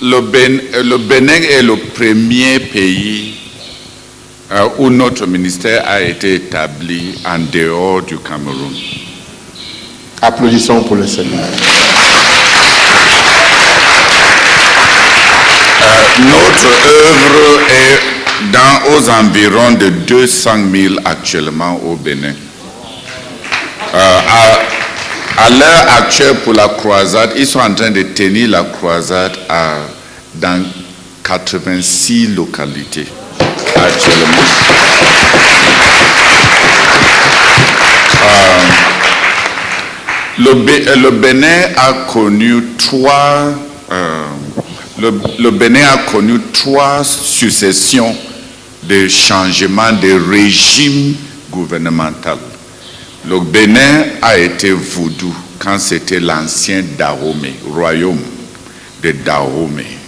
Le Bénin est le premier pays où notre ministère a été établi en dehors du Cameroun. Applaudissons pour le Seigneur. Notre œuvre est aux environs de 200 000 actuellement au Bénin. À l'heure actuelle pour la croisade, ils sont en train de tenir la croisade dans 86 localités actuellement. Le Bénin a connu trois successions de changements de régime gouvernemental. Le Bénin a été vaudou quand c'était l'ancien Dahomey, royaume de Dahomey,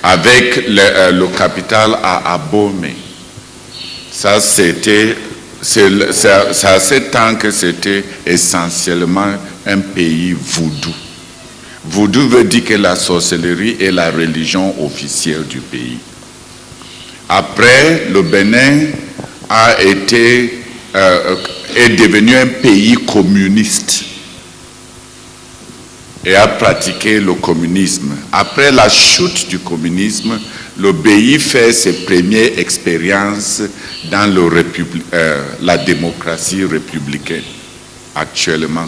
avec le capital à Abomey. Ça c'est à ce temps que c'était essentiellement un pays vaudou. Vaudou veut dire que la sorcellerie est la religion officielle du pays. Après, le Bénin est devenu un pays communiste et a pratiqué le communisme. Après la chute du communisme, le pays fait ses premières expériences dans la démocratie républicaine actuellement.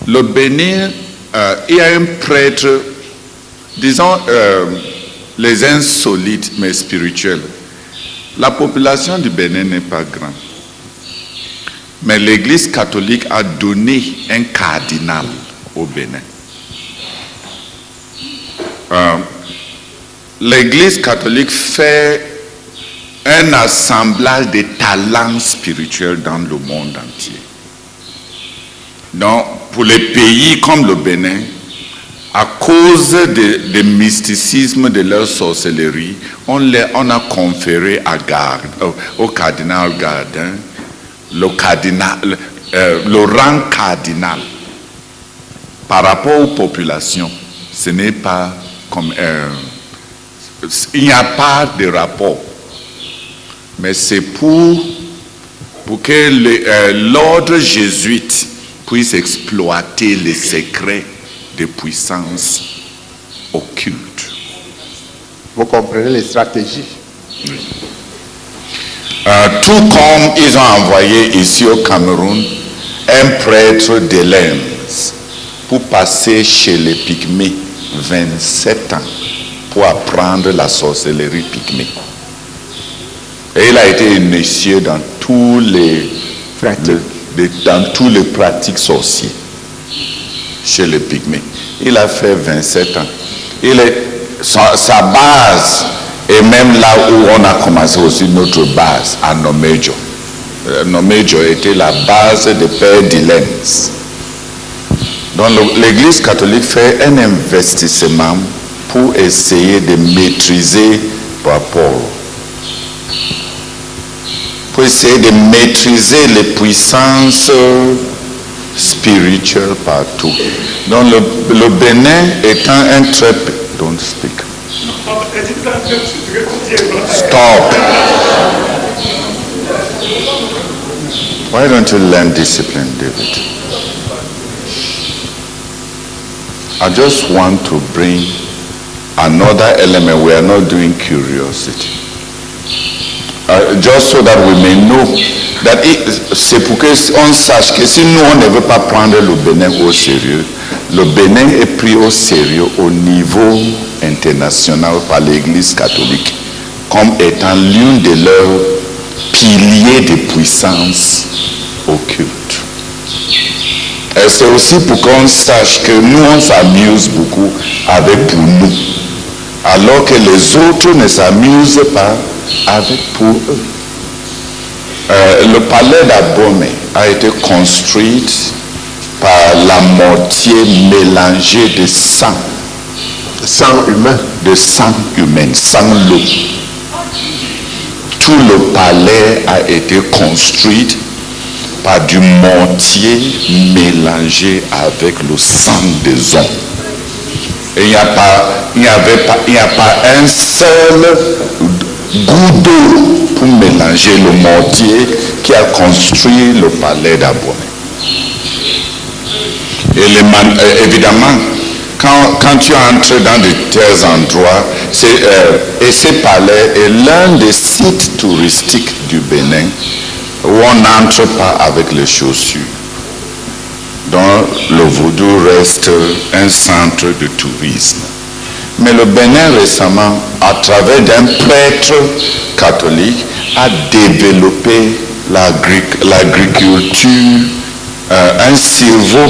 Le Bénin, il y a un prêtre, disons, les insolites mais spirituels. La population du Bénin n'est pas grande. Mais l'Église catholique a donné un cardinal au Bénin. L'Église catholique fait un assemblage de talents spirituels dans le monde entier. Donc, pour les pays comme le Bénin, à cause du mysticisme de leur sorcellerie, on a conféré au cardinal Gardin le rang cardinal. Par rapport aux populations, ce n'est pas comme... il n'y a pas de rapport. Mais c'est pour que l'ordre jésuite puisse exploiter les secrets de puissance occulte. Vous comprenez les stratégies? Oui. Tout comme ils ont envoyé ici au Cameroun un prêtre de l'Ems pour passer chez les Pygmées 27 ans pour apprendre la sorcellerie pygmée. Et il a été initié dans tous les pratiques sorcières chez les Pygmées. Il a fait 27 ans. Sa base est même là où on a commencé aussi notre base, à Nomédio. Nomédio était la base de Père Dillens. Donc l'Église catholique fait un investissement pour essayer de maîtriser Paul. Pour essayer de maîtriser les puissances spirituelles partout. Donc le Bénin étant un très... Don't speak. Stop. Why don't you learn discipline, David? I just want to bring another element. We are not doing curiosity. Just so that we may know that c'est pour qu'on sache que si nous on ne veut pas prendre le Bénin au sérieux, le Bénin est pris au sérieux au niveau international par l'Église catholique comme étant l'une de leurs piliers de puissance occulte. Et c'est aussi pour qu'on sache que nous on s'amuse beaucoup avec pour nous, alors que les autres ne s'amusent pas avec pour eux. Le palais d'Abomey a été construit par la mortier mélangée de sang. Sang humain. De sang humain, sang l'eau. Tout le palais a été construit par du mortier mélangé avec le sang des hommes. Et il n'y a pas un seul goût d'eau pour mélanger le mortier qui a construit le palais d'Abomey. Et évidemment, quand tu entres dans de tels endroits, et ce palais est l'un des sites touristiques du Bénin où on n'entre pas avec les chaussures. Donc le vaudou reste un centre de tourisme. Mais le Bénin récemment, à travers d'un prêtre catholique, a développé l'agriculture, un cerveau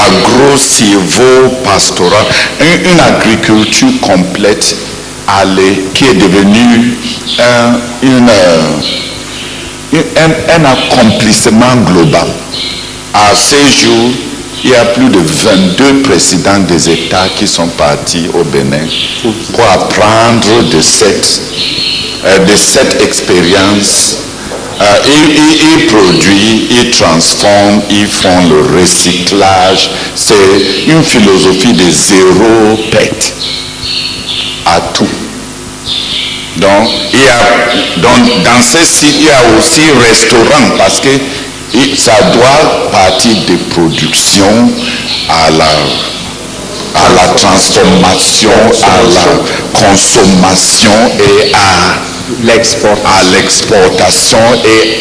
agro-silvo-pastoral, une agriculture complète qui est devenue un accomplissement global. À ces jours, il y a plus de 22 présidents des États qui sont partis au Bénin pour apprendre de cette expérience. Ils produisent, ils transforment, ils font le recyclage. C'est une philosophie de zéro perte à tout. Donc, dans ce site, il y a aussi restaurant parce que ça doit partir des productions à la transformation, à la consommation et à l'exportation et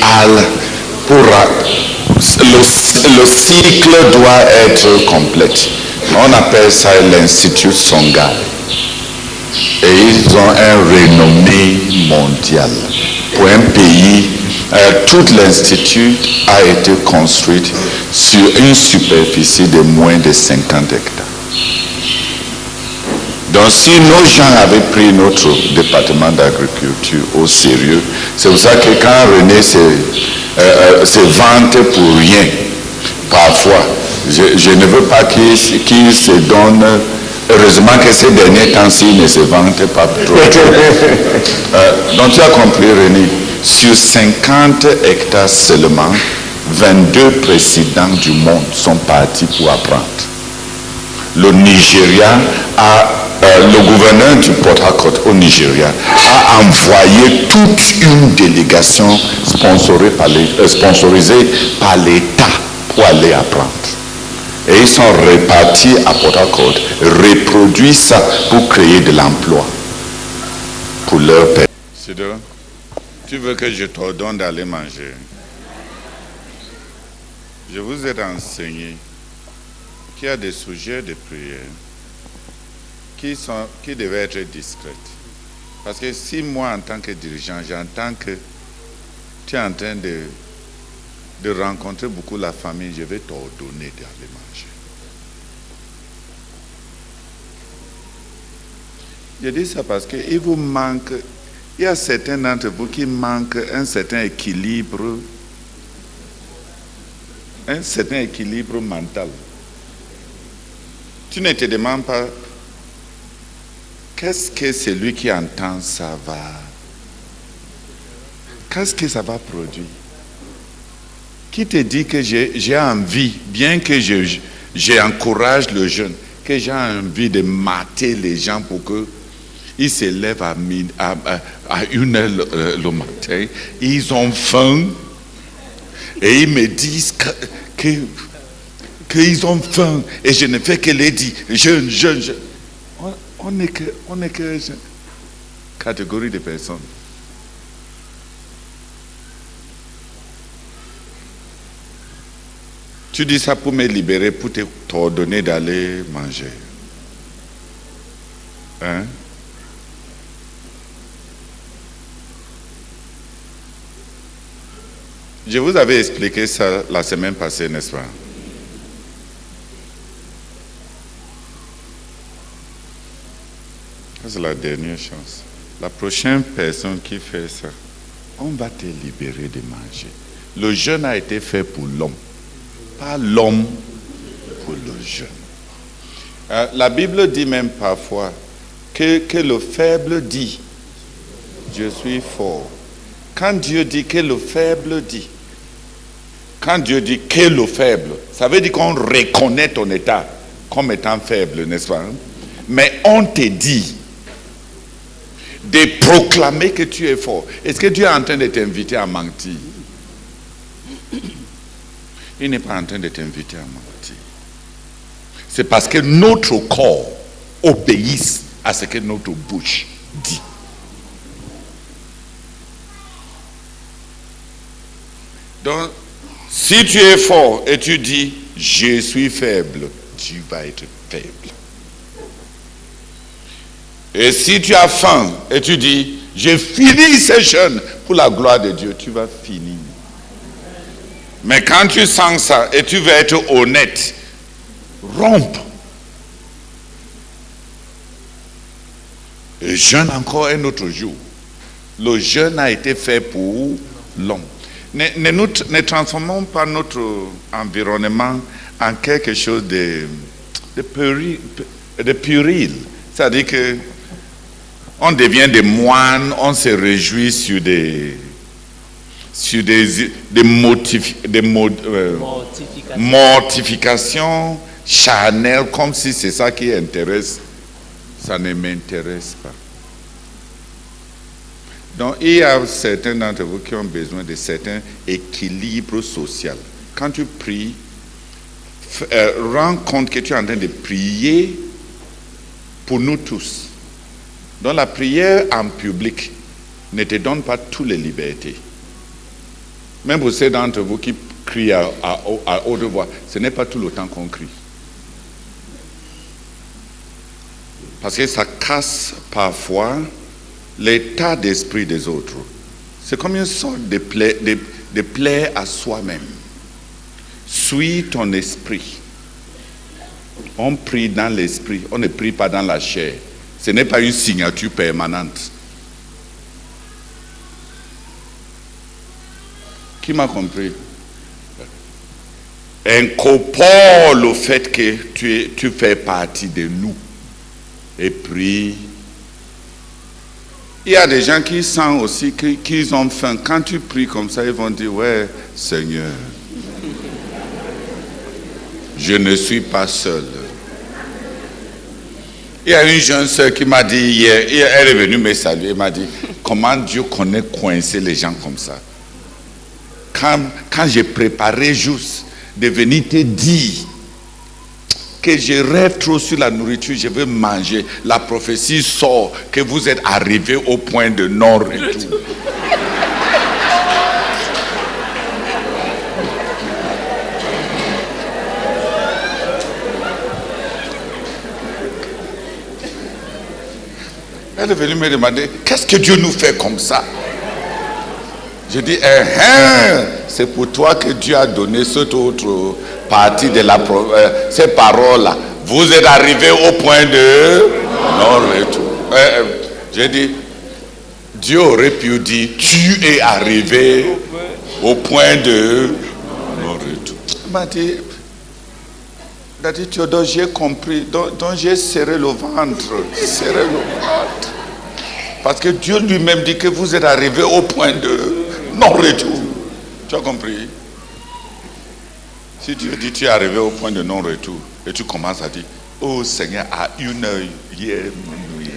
le cycle doit être complet. On appelle ça l'Institut Songhai. Et ils ont un renommé mondial. Pour un pays, tout l'institut a été construit sur une superficie de moins de 50 hectares. Donc si nos gens avaient pris notre département d'agriculture au sérieux, c'est pour ça que quand René se vante pour rien, parfois, je ne veux pas qu'il se donne. Heureusement que ces derniers temps-ci ne se vante pas trop. Donc tu as compris, René, sur 50 hectares seulement, 22 présidents du monde sont partis pour apprendre. Le Nigeria le gouverneur du Port Harcourt au Nigeria a envoyé toute une délégation sponsorisée par l'État pour aller apprendre. Et ils sont répartis à Port Harcourt, reproduisent ça pour créer de l'emploi pour leur père. Sido, tu veux que je t'ordonne d'aller manger? Je vous ai enseigné qu'il y a des sujets de prière qui devaient être discrètes. Parce que si moi, en tant que dirigeant, j'entends que tu es en train de rencontrer beaucoup la famille, je vais t'ordonner d'aller manger. Je dis ça parce qu'il vous manque, il y a certains d'entre vous qui manquent un certain équilibre mental. Tu ne te demandes pas qu'est-ce que celui qui entend ça va, qu'est-ce que ça va produire? Qui te dit que j'ai envie, bien que j'encourage le jeune, que j'ai envie de mater les gens pour qu'ils se lèvent à 1h le matin, ils ont faim et ils me disent qu'ils ont faim et je ne fais que les dire, jeune. On n'est que catégorie de personnes. Tu dis ça pour me libérer, pour t'ordonner d'aller manger. Hein? Je vous avais expliqué ça la semaine passée, n'est-ce pas? C'est la dernière chance. La prochaine personne qui fait ça, on va te libérer de manger. Le jeûne a été fait pour l'homme, pas l'homme pour le jeûne. La Bible dit même parfois que le faible dit, je suis fort. Quand Dieu dit que le faible dit, quand Dieu dit que le faible, ça veut dire qu'on reconnaît ton état comme étant faible, n'est-ce pas? Mais on te dit de proclamer que tu es fort. Est-ce que Dieu est en train de t'inviter à mentir? Il n'est pas en train de t'inviter à mentir. C'est parce que notre corps obéisse à ce que notre bouche dit. Donc, si tu es fort et tu dis « je suis faible », tu vas être faible. Et si tu as faim et tu dis « je finis ce jeûne pour la gloire de Dieu », tu vas finir. Mais quand tu sens ça et tu veux être honnête, rompe. Et jeûne encore un autre jour. Le jeûne a été fait pour l'homme. Ne transformons pas notre environnement en quelque chose de puéril. C'est-à-dire que on devient des moines, on se réjouit sur des mortifications charnelles, comme si c'est ça qui intéresse. Ça ne m'intéresse pas. Donc, il y a certains d'entre vous qui ont besoin de certains équilibres sociaux. Quand tu pries, rends compte que tu es en train de prier pour nous tous. Donc, la prière en public ne te donne pas toutes les libertés. Même pour ceux d'entre vous qui crient à haute voix, ce n'est pas tout le temps qu'on crie. Parce que ça casse parfois l'état d'esprit des autres. C'est comme une sorte de plaie à soi-même. Suis ton esprit. On prie dans l'esprit, on ne prie pas dans la chair. Ce n'est pas une signature permanente. Qui m'a compris? Incorpore le fait que tu fais partie de nous. Et prie. Il y a des gens qui sentent aussi qu'ils ont faim. Quand tu pries comme ça, ils vont dire, ouais, Seigneur, je ne suis pas seul. Il y a une jeune sœur qui m'a dit hier, elle est venue me saluer, elle m'a dit, comment Dieu connaît coincer les gens comme ça? Quand j'ai préparé juste de venir te dire que je rêve trop sur la nourriture, je veux manger, la prophétie sort que vous êtes arrivé au point de non-retour. Elle est venue me demander, qu'est-ce que Dieu nous fait comme ça? Je dis, c'est pour toi que Dieu a donné cette autre partie de ces paroles-là. Vous êtes arrivé au point de non-retour. Je dis, Dieu aurait pu dire, tu es arrivé au point de non-retour. Il m'a dit, Théodore, j'ai compris, donc j'ai serré le ventre. Parce que Dieu lui-même dit que vous êtes arrivé au point de non-retour. Tu as compris? Si Dieu dit tu es arrivé au point de non-retour et tu commences à dire, oh Seigneur, à 1 heure hier minuit.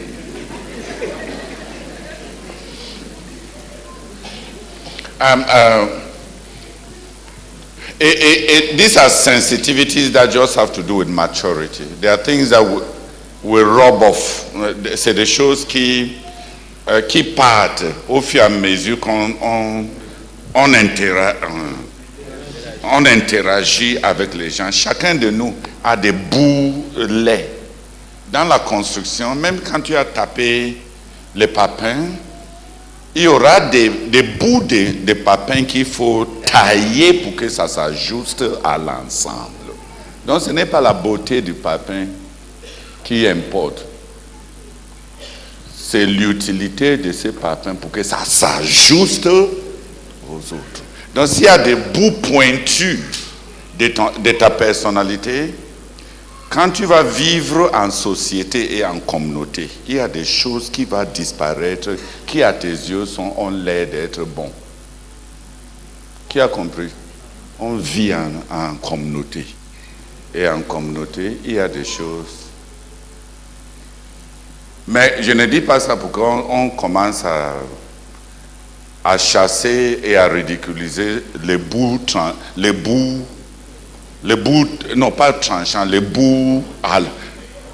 These are sensitivities that just have to do with maturity. There are things that we rub off. C'est des choses qui partent au fur et à mesure qu'on interagit avec les gens. Chacun de nous a des bouts laids. Dans la construction, même quand tu as tapé les papins, il y aura des bouts de papins qu'il faut tailler pour que ça s'ajuste à l'ensemble. Donc ce n'est pas la beauté du papin qui importe. C'est l'utilité de ces papins pour que ça s'ajuste aux autres. Donc s'il y a des bouts pointus de ta personnalité, Quand tu vas vivre en société et en communauté, il y a des choses qui vont disparaître, qui à tes yeux ont l'air d'être bons. Qui a compris? On vit en communauté. Et en communauté, il y a des choses. Mais je ne dis pas ça pour qu'on commence à chasser et à ridiculiser les bouts, non pas tranchants, les bouts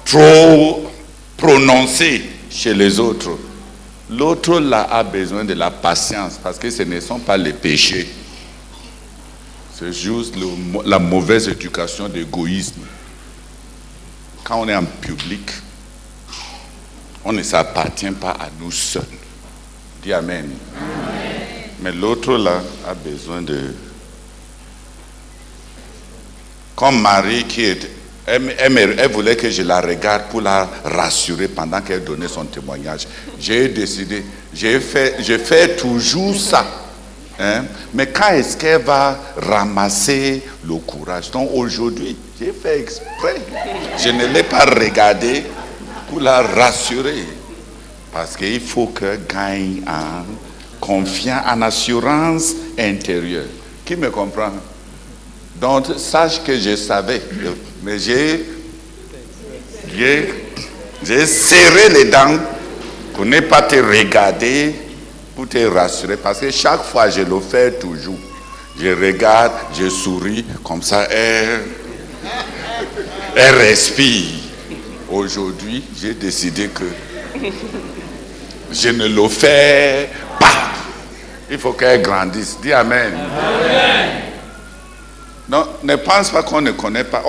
trop prononcés chez les autres. L'autre là a besoin de la patience parce que ce ne sont pas les péchés. C'est juste la mauvaise éducation d'égoïsme. Quand on est en public, on ne s'appartient pas à nous seuls. Dis Amen. Amen. Mais l'autre là a besoin de... Comme Marie elle voulait que je la regarde pour la rassurer pendant qu'elle donnait son témoignage. J'ai décidé, je fais toujours ça. Hein? Mais quand est-ce qu'elle va ramasser le courage? Donc aujourd'hui, j'ai fait exprès. Je ne l'ai pas regardée pour la rassurer. Parce qu'il faut qu'elle gagne en confiance, en assurance intérieure. Qui me comprend? Donc, sache que je savais. Mais j'ai serré les dents pour ne pas te regarder, pour te rassurer. Parce que chaque fois, je le fais toujours. Je regarde, je souris, comme ça, elle respire. Aujourd'hui, j'ai décidé que je ne le fais pas. Il faut qu'elle grandisse. Dis Amen. Amen. Non, ne pense pas qu'on ne connaît pas.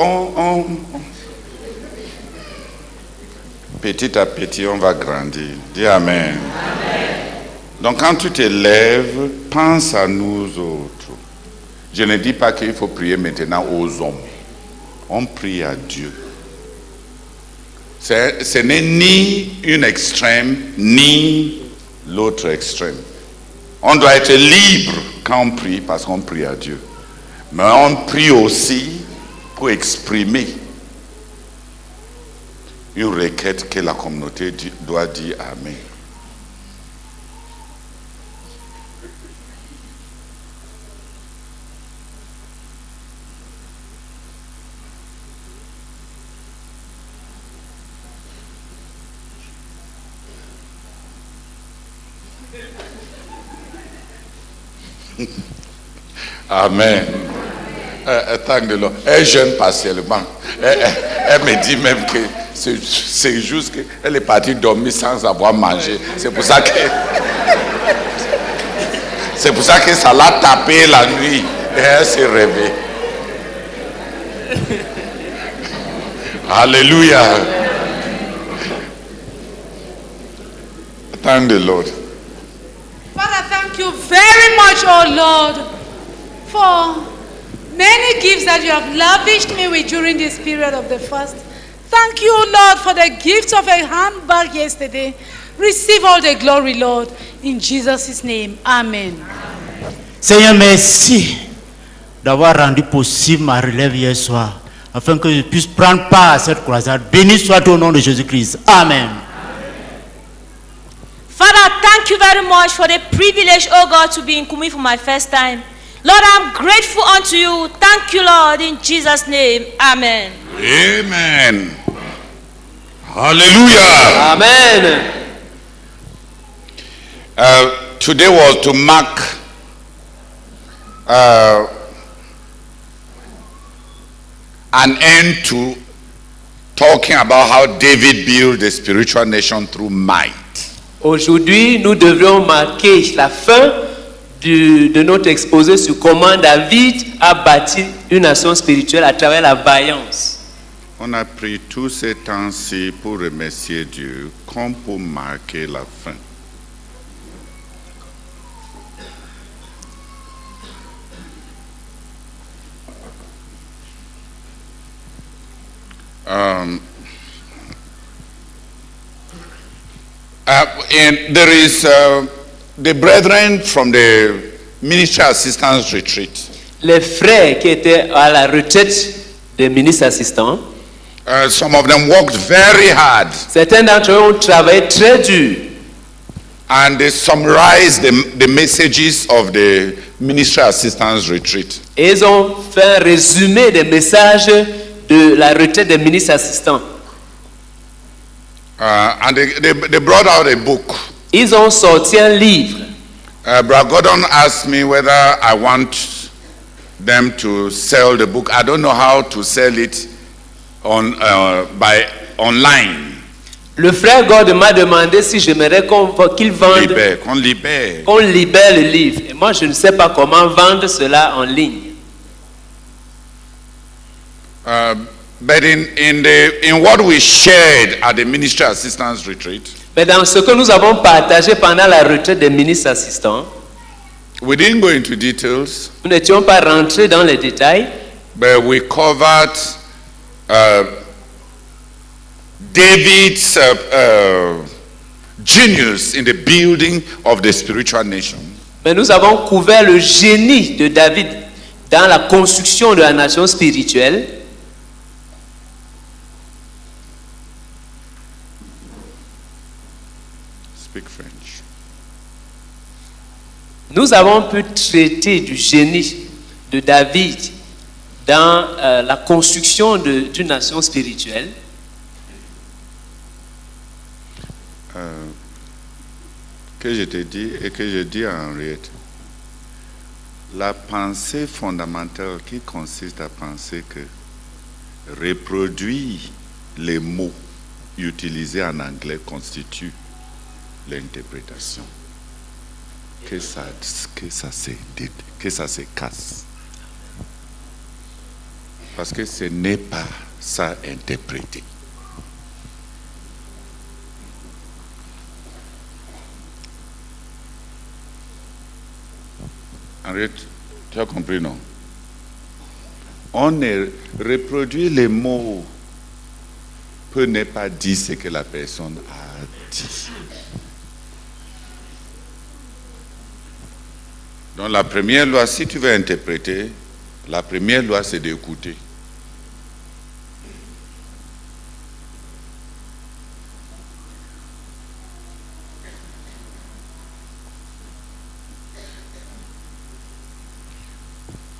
Petit à petit, on va grandir. Dis Amen. Amen. Donc quand tu te lèves, pense à nous autres. Je ne dis pas qu'il faut prier maintenant aux hommes. On prie à Dieu. Ce n'est ni une extrême, ni l'autre extrême. On doit être libre quand on prie, parce qu'on prie à Dieu. Mais on prie aussi pour exprimer une requête que la communauté doit dire Amen. Amen. Elle jeûne partiellement. Elle me dit même que c'est juste qu'elle est partie dormir sans avoir mangé. C'est pour ça que ça l'a tapé la nuit et elle s'est réveillée. Alléluia. Thank the Lord. Father, thank you very much, oh Lord, for many gifts that you have lavished me with during this period of the fast. Thank you, Lord, for the gift of a handbag yesterday. Receive all the glory, Lord, in Jesus' name. Amen. Seigneur, merci d'avoir rendu possible ma relève hier soir, afin que je puisse prendre part à cette croisade. Béni soit au nom de Jésus-Christ. Amen. Father, thank you very much for the privilege, oh God, to be in Kumi for my first time. Lord, I'm grateful unto you. Thank you, Lord, in Jesus' name. Amen. Amen. Hallelujah. Amen. Today was to mark an end to talking about how David built the spiritual nation through might. Aujourd'hui, nous devrions marquer la fin de notre exposé sur comment David a bâti une nation spirituelle à travers la vaillance. On a pris tout ce temps-ci pour remercier Dieu comme pour marquer la fin. And there is the brethren from the ministry assistance retreat. Les frères qui étaient à la retraite des ministres assistants, Some of them worked very hard Certains d'entre eux ont travaillé très dur. and they summarized the messages of the ministry assistance retreat. Et ils ont fait un résumé des messages de la retraite des ministres assistants. And they brought out a book. Ils ont sorti un livre. Brother Gordon asked me whether I want them to sell the book. I don't know how to sell it by online. Le frère God m'a demandé si j'aimerais qu'il vende, Qu'on libère. qu'on libère le livre. Et moi, je ne sais pas comment vendre cela en ligne. But in what we shared at the ministry assistance retreat, Mais dans ce que nous avons partagé pendant la retraite des ministres assistants, we didn't go into details, nous n'étions pas rentrés dans les détails, but we covered David's genius in the building of the spiritual nation. mais nous avons couvert le génie de David dans la construction de la nation spirituelle. Speak French. Nous avons pu traiter du génie de David dans la construction d'une nation spirituelle. Que je te dis et que je dis à Henriette, la pensée fondamentale qui consiste à penser que reproduire les mots utilisés en anglais constitue l'interprétation. Que ça se casse. Parce que ce n'est pas ça interpréter. Henriette, tu as compris, non? On reproduit les mots peut ne pas dire ce que la personne a dit. Donc la première loi, si tu veux interpréter, la première loi c'est d'écouter.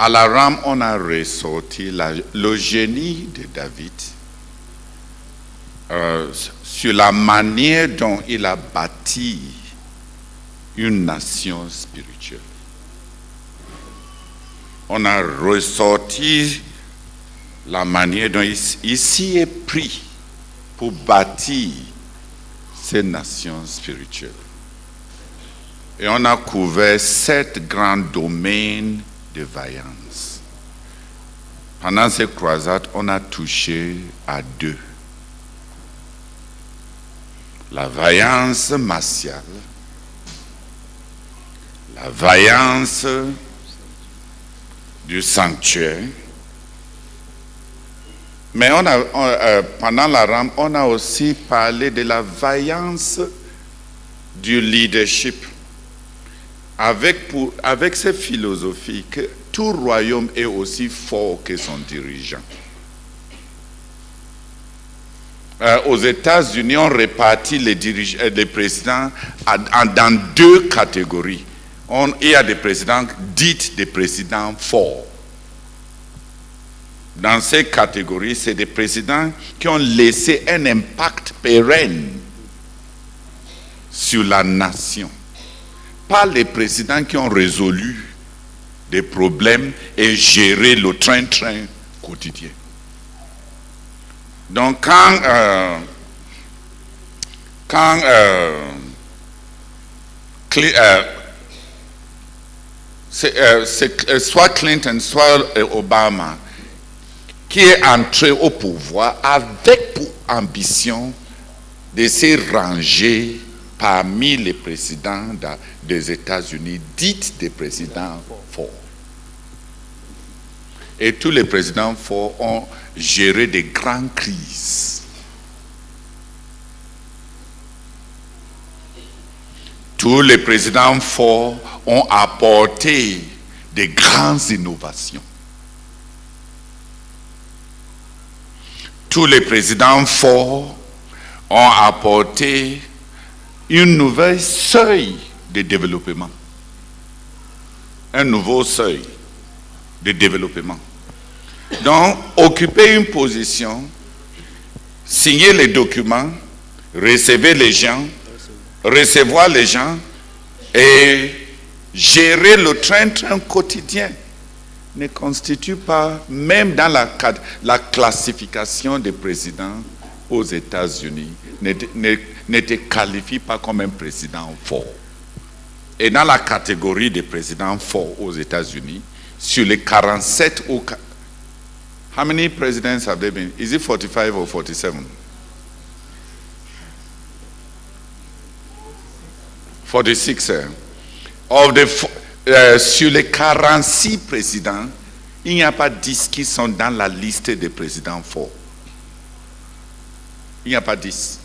À la rame, on a ressorti le génie de David sur la manière dont il a bâti une nation spirituelle. On a ressorti la manière dont il s'y est pris pour bâtir ces nations spirituelles. Et on a couvert 7 grands domaines de vaillance. Pendant ces croisades, on a touché à 2. La vaillance martiale, la vaillance du sanctuaire. Mais pendant la rame, on a aussi parlé de la vaillance du leadership. Avec cette philosophie que tout royaume est aussi fort que son dirigeant. Aux États-Unis, on répartit les présidents dans 2 catégories. Il y a des présidents dits des présidents forts. Dans ces catégories, c'est des présidents qui ont laissé un impact pérenne sur la nation. Pas les présidents qui ont résolu des problèmes et géré le train-train quotidien. Donc soit Clinton, soit Obama, qui est entré au pouvoir avec pour ambition de se ranger parmi les présidents des États-Unis, dits des présidents forts. Et tous les présidents forts ont géré des grandes crises. Tous les présidents forts ont apporté des grandes innovations. tous les présidents forts ont apporté une nouvelle seuil de développement. Un nouveau seuil de développement. Donc, occuper une position, signer les documents, recevoir les gens et gérer le train-train quotidien ne constitue pas, même dans la classification des présidents aux États-Unis, ne te qualifie pas comme un président fort. Et dans la catégorie des présidents forts aux États-Unis, sur les 47 ou... How many presidents have there been? Is it 45 or 47? 46. Sur les 46 présidents, il n'y a pas 10 qui sont dans la liste des présidents forts. Il n'y a pas 10.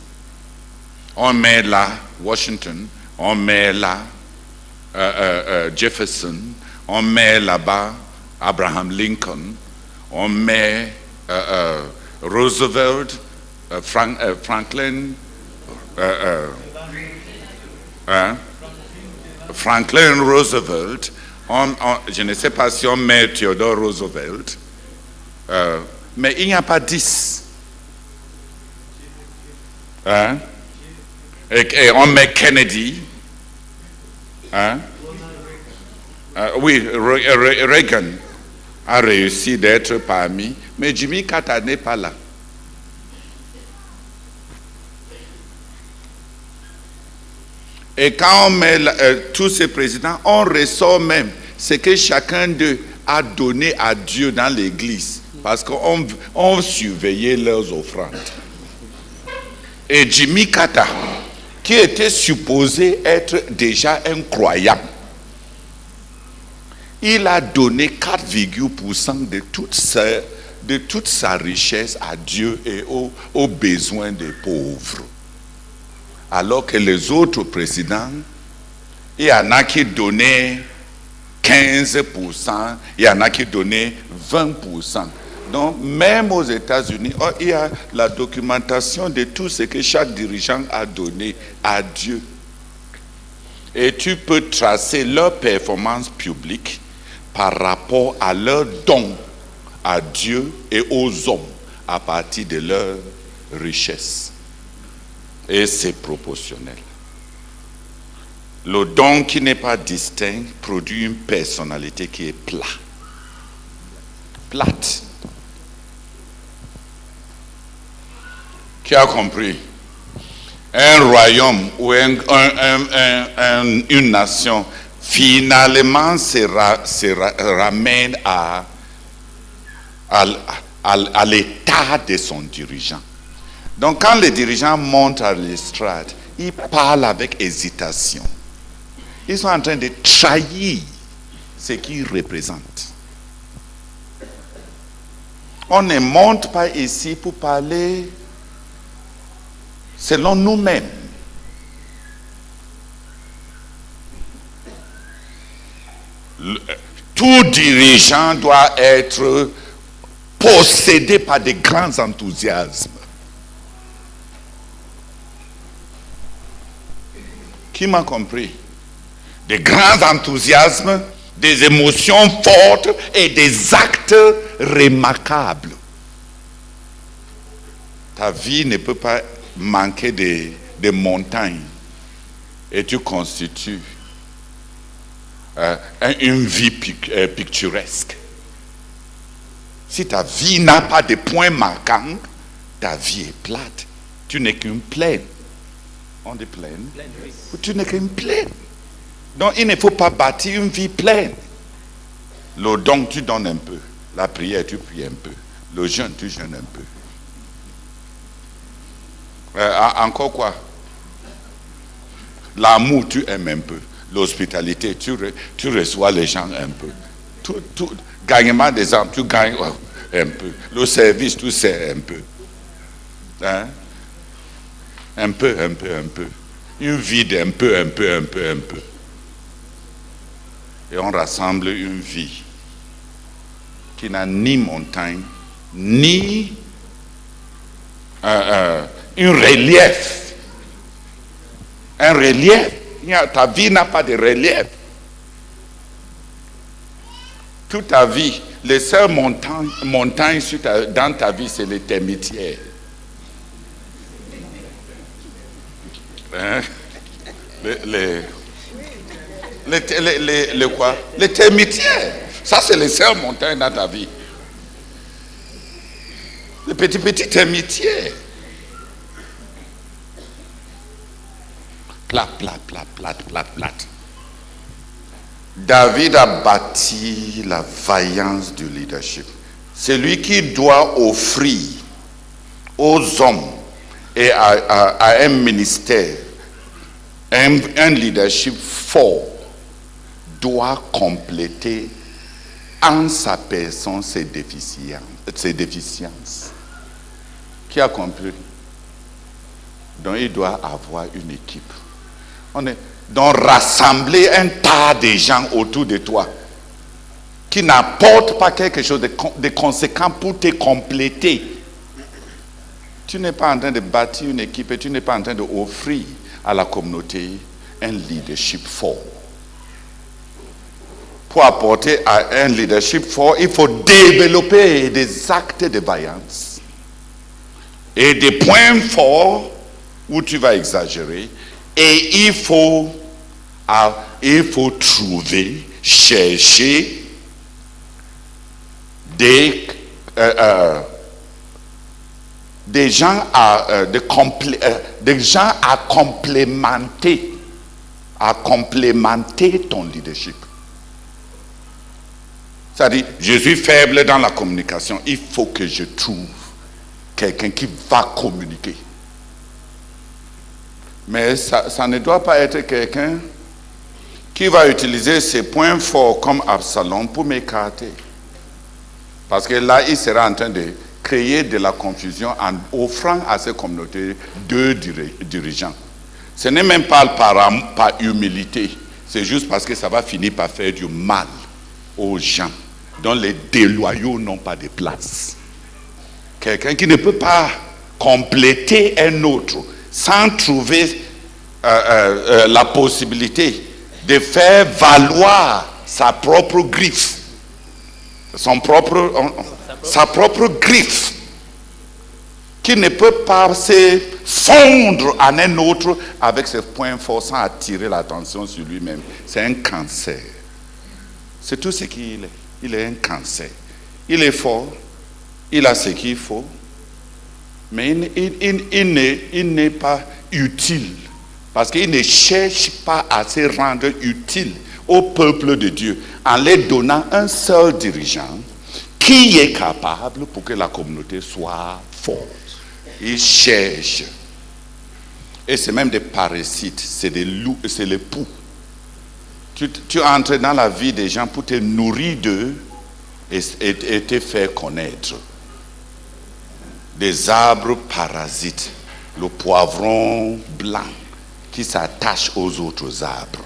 On met là Washington, on met là Jefferson, on met là-bas Abraham Lincoln, on met Roosevelt, Franklin, Franklin Roosevelt, je ne sais pas si on met Theodore Roosevelt, mais il n'y a pas 10. Et on met Kennedy. Oui, Reagan a réussi d'être parmi, mais Jimmy Carter n'est pas là. Et quand on met tous ces présidents, on ressort même ce que chacun d'eux a donné à Dieu dans l'église, parce qu'on surveillait leurs offrandes. Et Jimmy Carter, qui était supposé être déjà un croyant, il a donné 4,% de toute sa richesse à Dieu et aux besoins des pauvres. Alors que les autres présidents, il y en a qui donnaient 15%, il y en a qui donnaient 20%. Donc, même aux États-Unis, il y a la documentation de tout ce que chaque dirigeant a donné à Dieu. Et tu peux tracer leur performance publique par rapport à leurs dons à Dieu et aux hommes à partir de leur richesse. Et c'est proportionnel. Le don qui n'est pas distinct produit une personnalité qui est plate. Qui a compris? Un royaume ou une nation finalement se ramène à l'état de son dirigeant. Donc quand les dirigeants montent à l'estrade, ils parlent avec hésitation. Ils sont en train de trahir ce qu'ils représentent. On ne monte pas ici pour parler selon nous-mêmes. Tout dirigeant doit être possédé par de grands enthousiasmes. Qui m'a compris? Des grands enthousiasmes, des émotions fortes et des actes remarquables. Ta vie ne peut pas manquer de montagnes et tu constitues une vie picturesque. Si ta vie n'a pas de points marquants, ta vie est plate. Tu n'es qu'une plaine. On dit plaine? Tu n'es qu'une plaine. Donc il ne faut pas bâtir une vie pleine. Le don, tu donnes un peu. La prière, tu pries un peu. Le jeûne, tu jeûnes un peu. Encore quoi? L'amour, tu aimes un peu. L'hospitalité, tu reçois les gens un peu. Tout gagnement des âmes, tu gagnes un peu. Le service, tu sais un peu. Hein? Un peu. Une vie d'un peu. Et on rassemble une vie qui n'a ni montagne, ni relief. Un relief. Ta vie n'a pas de relief. Toute ta vie, les seules montagnes dans ta vie, c'est les termitières. Hein? Les quoi? Les termitières. Ça, c'est les seules montagnes dans ta vie. Les petits termitières. Plat. David a bâti la vaillance du leadership. C'est lui qui doit offrir aux hommes et à un ministère un leadership fort, doit compléter en sa personne ses déficiences. Qui a compris? Donc il doit avoir une équipe. Donc rassembler un tas de gens autour de toi qui n'apportent pas quelque chose de conséquent pour te compléter. Tu n'es pas en train de bâtir une équipe et tu n'es pas en train d'offrir à la communauté un leadership fort. Pour apporter un leadership fort, il faut développer des actes de vaillance et des points forts où tu vas exagérer. Et il faut trouver, chercher des gens à complémenter ton leadership. C'est-à-dire, je suis faible dans la communication. Il faut que je trouve quelqu'un qui va communiquer. Mais ça ne doit pas être quelqu'un qui va utiliser ses points forts comme Absalom pour m'écarter. Parce que là, il sera en train de créer de la confusion en offrant à ces communautés deux dirigeants. Ce n'est même pas par humilité. C'est juste parce que ça va finir par faire du mal aux gens dont les déloyaux n'ont pas de place. Quelqu'un qui ne peut pas compléter un autre sans trouver la possibilité de faire valoir sa propre griffe, sa propre griffe, qui ne peut pas se fondre en un autre avec ses points forts sans attirer l'attention sur lui-même. C'est un cancer. C'est tout ce qu'il est. Il est un cancer. Il est fort, il a ce qu'il faut, mais il n'est pas utile. Parce qu'il ne cherche pas à se rendre utile au peuple de Dieu en leur donnant un seul dirigeant qui est capable pour que la communauté soit forte. Il cherche. Et c'est même des parasites, c'est des loups, c'est les poux. Tu entres dans la vie des gens pour te nourrir d'eux et te faire connaître. Des arbres parasites, le poivron blanc qui s'attache aux autres arbres.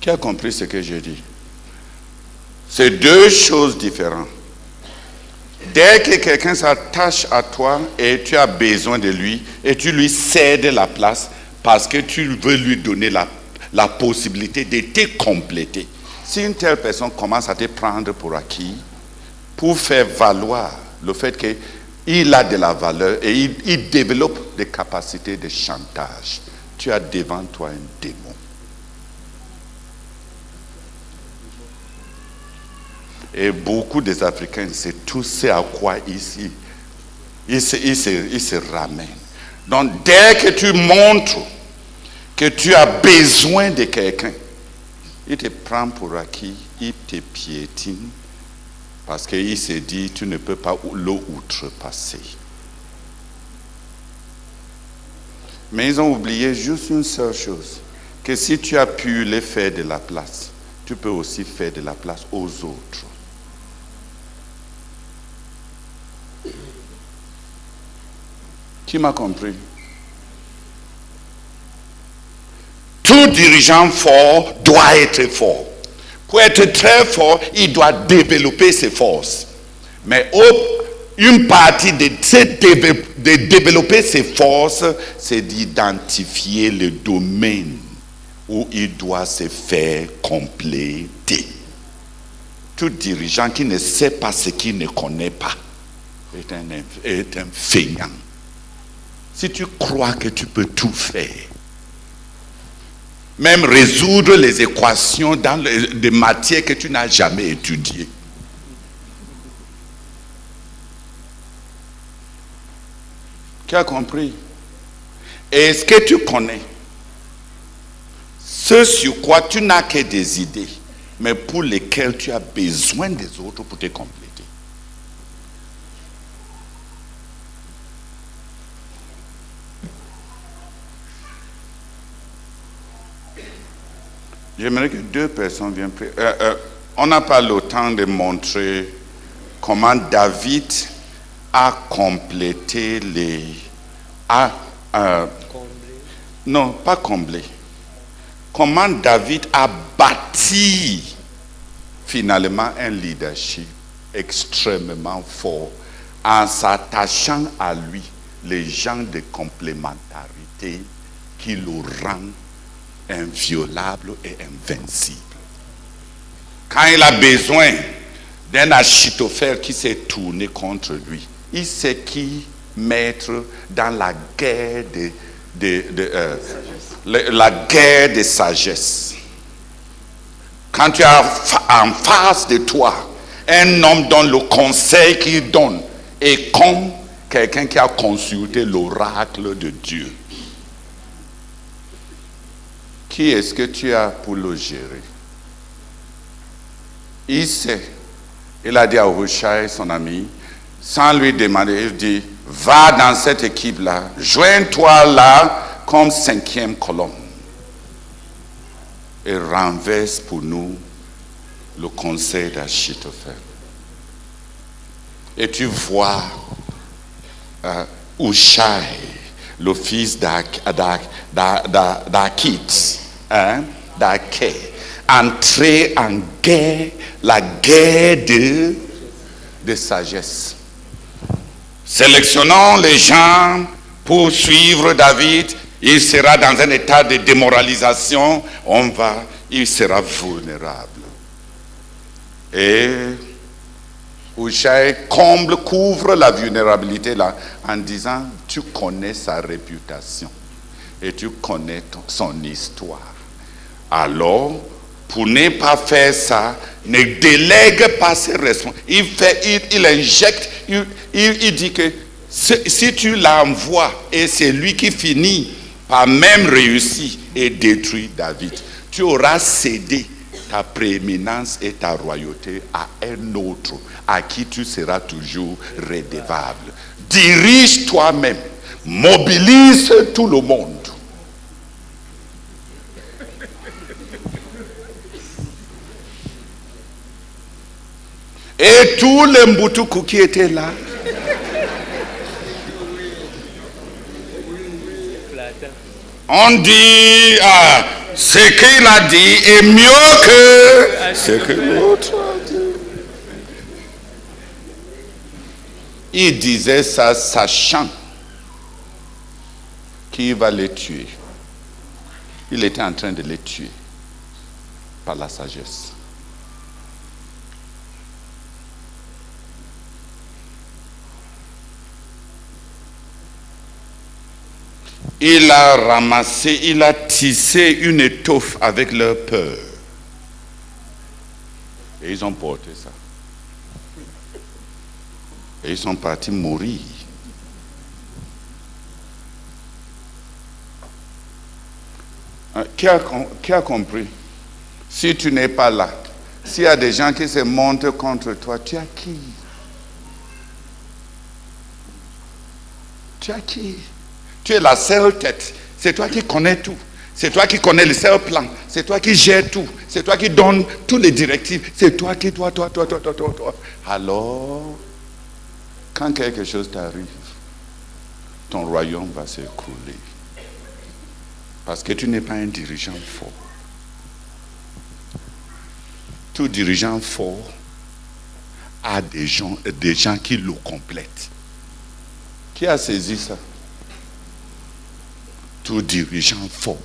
Qui a compris ce que j'ai dit? C'est deux choses différentes. Dès que quelqu'un s'attache à toi et tu as besoin de lui et tu lui cèdes la place parce que tu veux lui donner la possibilité de te compléter. Si une telle personne commence à te prendre pour acquis, pour faire valoir le fait qu'il a de la valeur et il développe des capacités de chantage, tu as devant toi un démon. Et beaucoup des Africains, c'est tout ce à quoi ils se ramènent. Donc dès que tu montres que tu as besoin de quelqu'un, il te prend pour acquis, il te piétine, parce qu'il se dit, tu ne peux pas l'outrepasser. Mais ils ont oublié juste une seule chose, que si tu as pu les faire de la place, tu peux aussi faire de la place aux autres. Qui m'a compris? Tout dirigeant fort doit être fort. Pour être très fort, il doit développer ses forces. Mais une partie de développer ses forces, c'est d'identifier le domaine où il doit se faire compléter. Tout dirigeant qui ne sait pas ce qu'il ne connaît pas est un feignant. Si tu crois que tu peux tout faire, même résoudre les équations dans des matières que tu n'as jamais étudiées, tu as compris? Est-ce que tu connais ce sur quoi tu n'as que des idées, mais pour lesquelles tu as besoin des autres pour te compléter? J'aimerais que 2 personnes viennent prier. On n'a pas le temps de montrer comment David a complété non, pas comblé. Comment David a bâti finalement un leadership extrêmement fort en s'attachant à lui les gens de complémentarité qui le rendent inviolable et invincible. Quand il a besoin d'un Achitophel qui s'est tourné contre lui, il sait qui mettre dans la guerre la guerre de sagesse. Quand tu as en face de toi un homme dont le conseil qu'il donne est comme quelqu'un qui a consulté l'oracle de Dieu, qui est-ce que tu as pour le gérer? Il sait. Il a dit à Hushai, son ami, sans lui demander, il dit, va dans cette équipe-là, joins-toi là comme 5e colonne et renverse pour nous le conseil d'Achitophel. Et tu vois Hushai, le fils d'Akit, entrer en guerre, la guerre de sagesse. Sélectionnons les gens pour suivre David. Il sera dans un état de démoralisation. Il sera vulnérable. Et Hushai couvre la vulnérabilité là en disant, tu connais sa réputation et tu connais son histoire. Alors, pour ne pas faire ça, ne délègue pas ses responsabilités. Il injecte, il dit que si tu l'envoies et c'est lui qui finit par même réussir et détruire David, tu auras cédé ta prééminence et ta royauté à un autre à qui tu seras toujours redevable. Dirige toi-même, mobilise tout le monde. Et tous les Mbutuku qui étaient là, on dit, ce qu'il a dit est mieux que ce que l'autre a dit. Il disait ça sachant qu'il va les tuer. Il était en train de les tuer par la sagesse. Il a ramassé, il a tissé une étoffe avec leur peur. Et ils ont porté ça. Et ils sont partis mourir. Qui a compris? Si tu n'es pas là, s'il y a des gens qui se montent contre toi, tu as qui? Tu as qui? Tu es la seule tête. C'est toi qui connais tout. C'est toi qui connais le seul plan. C'est toi qui gères tout. C'est toi qui donnes toutes les directives. C'est toi qui, toi. Alors, quand quelque chose t'arrive, ton royaume va s'écrouler. Parce que tu n'es pas un dirigeant fort. Tout dirigeant fort a des gens qui le complètent. Qui a saisi ça? Tout dirigeant fort.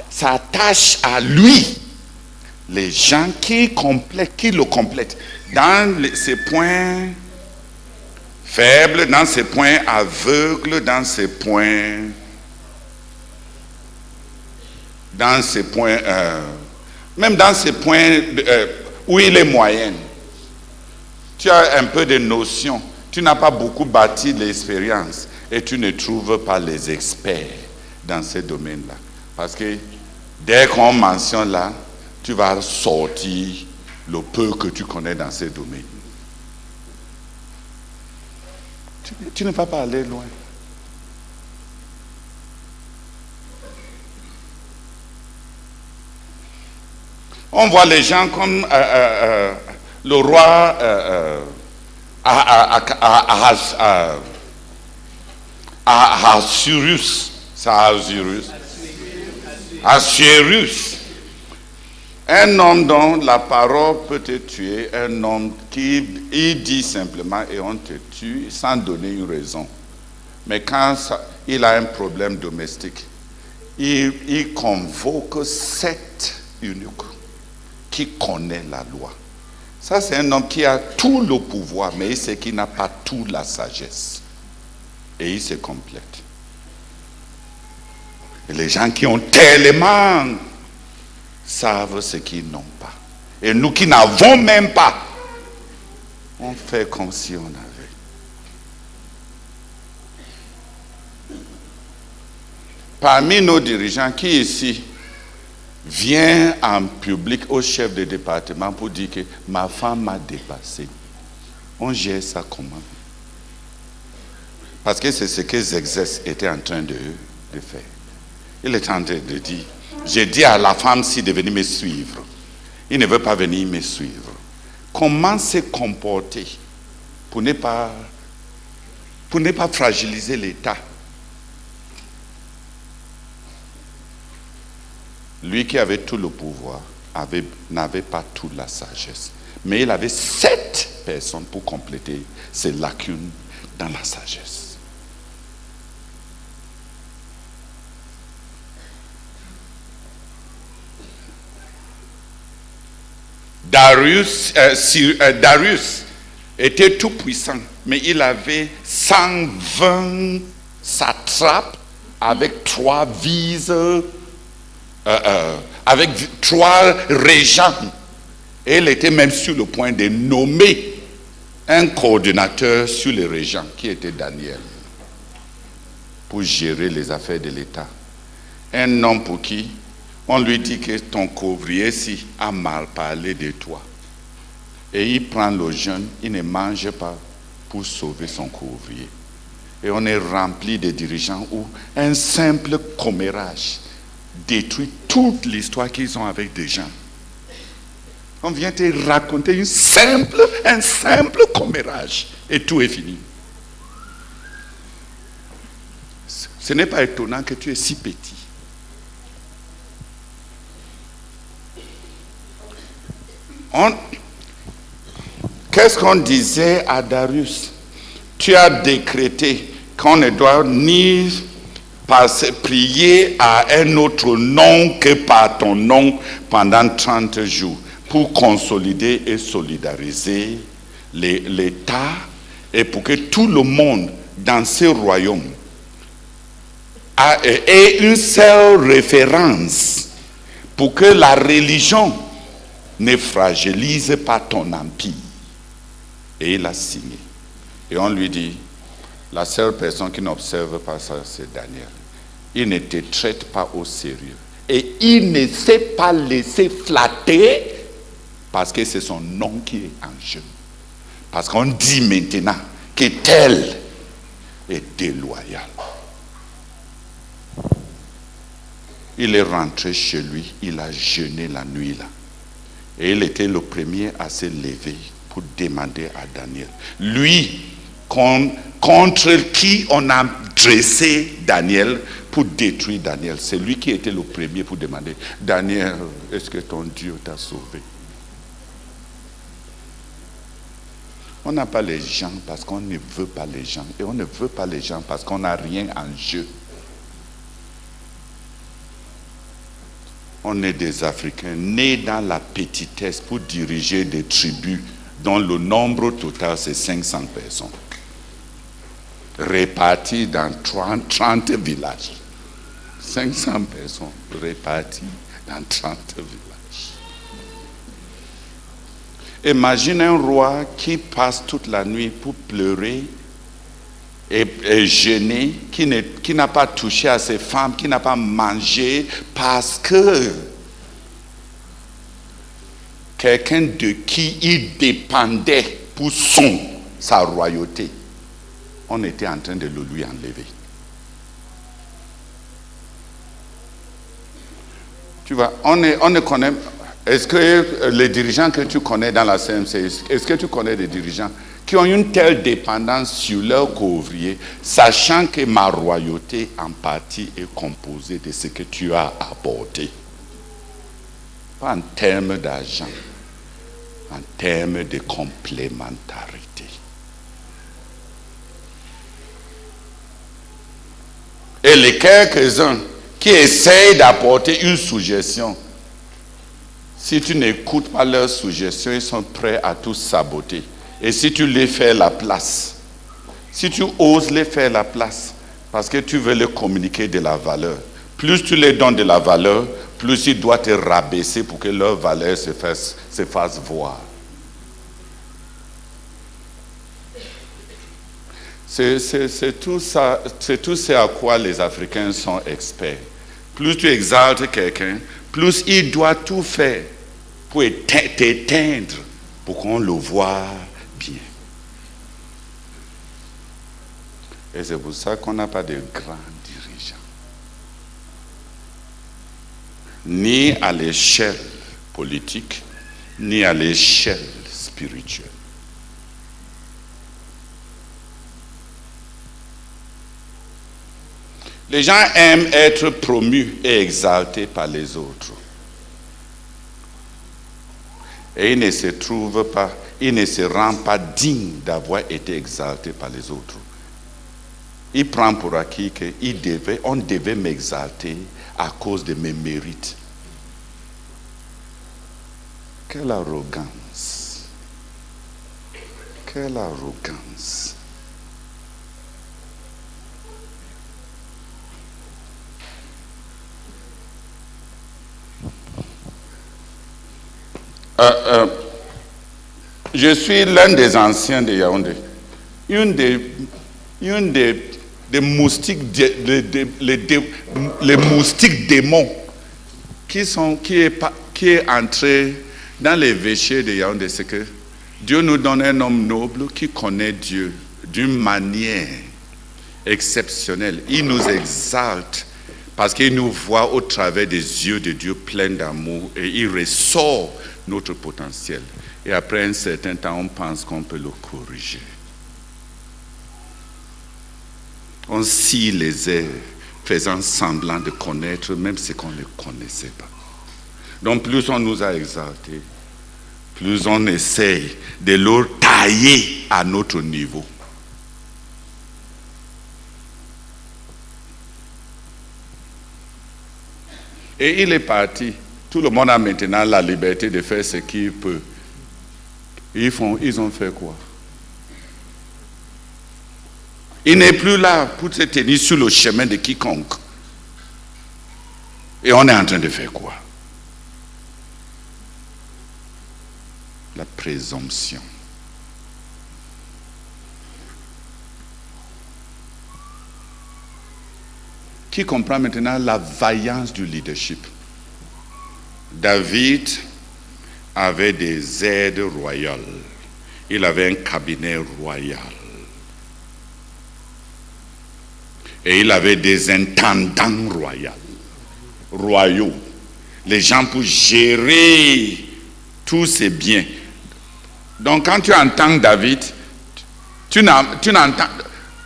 Ça attache à lui les gens qui le complètent dans ses points faibles, dans ses points aveugles, dans ses points même dans ses points où il est moyen. Tu as un peu de notions, tu n'as pas beaucoup bâti l'expérience et tu ne trouves pas les experts dans ces domaines-là. Parce que dès qu'on mentionne là, tu vas sortir le peu que tu connais dans ces domaines. Tu ne vas pas aller loin. On voit les gens comme le roi Assuérus. Un homme dont la parole peut te tuer, un homme qui il dit simplement et on te tue sans donner une raison. Mais quand il a un problème domestique, il convoque 7 eunuques qui connaît la loi. Ça, c'est un homme qui a tout le pouvoir, mais il sait qu'il n'a pas toute la sagesse. Et il se complète. Et les gens qui ont tellement savent ce qu'ils n'ont pas. Et nous qui n'avons même pas, on fait comme si on avait. Parmi nos dirigeants, qui ici vient en public au chef de département pour dire que ma femme m'a dépassé? On gère ça comment? Parce que c'est ce que Zexès était en train de faire. Il est en train de dire, j'ai dit à la femme si de venir me suivre. Il ne veut pas venir me suivre. Comment se comporter pour ne pas fragiliser l'État? Lui qui avait tout le pouvoir n'avait pas toute la sagesse. Mais il avait 7 personnes pour compléter ses lacunes dans la sagesse. Darius était tout puissant, mais il avait 120 satrapes avec 3 vices, avec 3 régents. Et il était même sur le point de nommer un coordinateur sur les régents, qui était Daniel, pour gérer les affaires de l'État. Un homme pour qui on lui dit que ton couvrier-ci a mal parlé de toi. Et il prend le jeûne, il ne mange pas pour sauver son couvrier. Et on est rempli de dirigeants où un simple commérage détruit toute l'histoire qu'ils ont avec des gens. On vient te raconter un simple commérage et tout est fini. Ce n'est pas étonnant que tu es si petit. Qu'est-ce qu'on disait à Darius? Tu as décrété qu'on ne doit ni prier à un autre nom que par ton nom pendant 30 jours pour consolider et solidariser l'État et pour que tout le monde dans ce royaume ait une seule référence pour que la religion ne fragilise pas ton empire. Et il a signé. Et on lui dit, la seule personne qui n'observe pas ça, c'est Daniel. Il ne te traite pas au sérieux. Et il ne s'est pas laissé flatter parce que c'est son nom qui est en jeu. Parce qu'on dit maintenant que tel est déloyal. Il est rentré chez lui, il a jeûné la nuit là. Et il était le premier à se lever pour demander à Daniel. Lui, contre qui on a dressé Daniel pour détruire Daniel. C'est lui qui était le premier pour demander, Daniel, est-ce que ton Dieu t'a sauvé? On n'a pas les gens parce qu'on ne veut pas les gens. Et on ne veut pas les gens parce qu'on n'a rien en jeu. On est des Africains nés dans la petitesse pour diriger des tribus dont le nombre total c'est 500 personnes. Répartis dans 30 villages. 500 personnes réparties dans 30 villages. Imagine un roi qui passe toute la nuit pour pleurer et jeûner, qui n'a pas touché à ses femmes, qui n'a pas mangé, parce que quelqu'un de qui il dépendait pour sa royauté, on était en train de le lui enlever. Tu vois, on ne connaît. Est-ce que les dirigeants que tu connais dans la CMC, est-ce que tu connais des dirigeants qui ont une telle dépendance sur leurs co-ouvriers, sachant que ma royauté en partie est composée de ce que tu as apporté? Pas en termes d'argent, en termes de complémentarité. Et les quelques-uns qui essayent d'apporter une suggestion, si tu n'écoutes pas leurs suggestions, ils sont prêts à tout saboter. Et si tu les fais la place, si tu oses les faire la place, parce que tu veux leur communiquer de la valeur, plus tu les donnes de la valeur, plus ils doivent te rabaisser pour que leur valeur se fasse voir. C'est tout ça, c'est tout ce à quoi les Africains sont experts. Plus tu exaltes quelqu'un, plus il doit tout faire pour t'éteindre, pour qu'on le voie bien. Et c'est pour ça qu'on n'a pas de grands dirigeants. Ni à l'échelle politique, ni à l'échelle spirituelle. Les gens aiment être promus et exaltés par les autres. Et ils ne se rendent pas dignes d'avoir été exaltés par les autres. Ils prennent pour acquis qu'on devait m'exalter à cause de mes mérites. Quelle arrogance! Quelle arrogance! Je suis l'un des anciens de Yaoundé. Une des moustiques, les moustiques démons qui est entré dans les véchés de Yaoundé, c'est que Dieu nous donne un homme noble qui connaît Dieu d'une manière exceptionnelle. Il nous exalte parce qu'il nous voit au travers des yeux de Dieu pleins d'amour et il ressort notre potentiel. Et après un certain temps, on pense qu'on peut le corriger. On scie les airs, faisant semblant de connaître même ce qu'on ne connaissait pas. Donc plus on nous a exaltés, plus on essaye de le tailler à notre niveau. Et il est parti. Tout le monde a maintenant la liberté de faire ce qu'il peut. Ils ont fait quoi? Il n'est plus là pour se tenir sur le chemin de quiconque. Et on est en train de faire quoi? La présomption. Qui comprend maintenant la vaillance du leadership? David avait des aides royales. Il avait un cabinet royal. Et il avait des intendants royaux. Les gens pour gérer tous ces biens. Donc quand tu entends David, tu n'entends...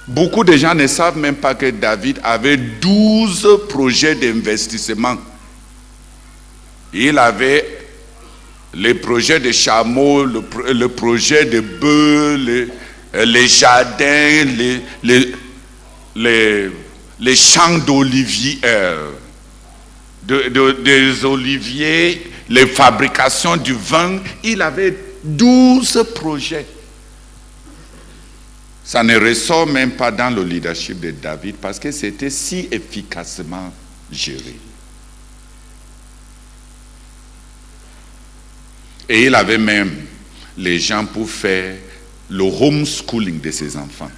Beaucoup de gens ne savent même pas que David avait 12 projets d'investissement. Il avait les projets de chameaux, le projet de bœufs, les jardins, les champs d'oliviers, des oliviers, les fabrications du vin. Il avait 12 projets. Ça ne ressort même pas dans le leadership de David parce que c'était si efficacement géré. Et il avait même les gens pour faire le homeschooling de ses enfants.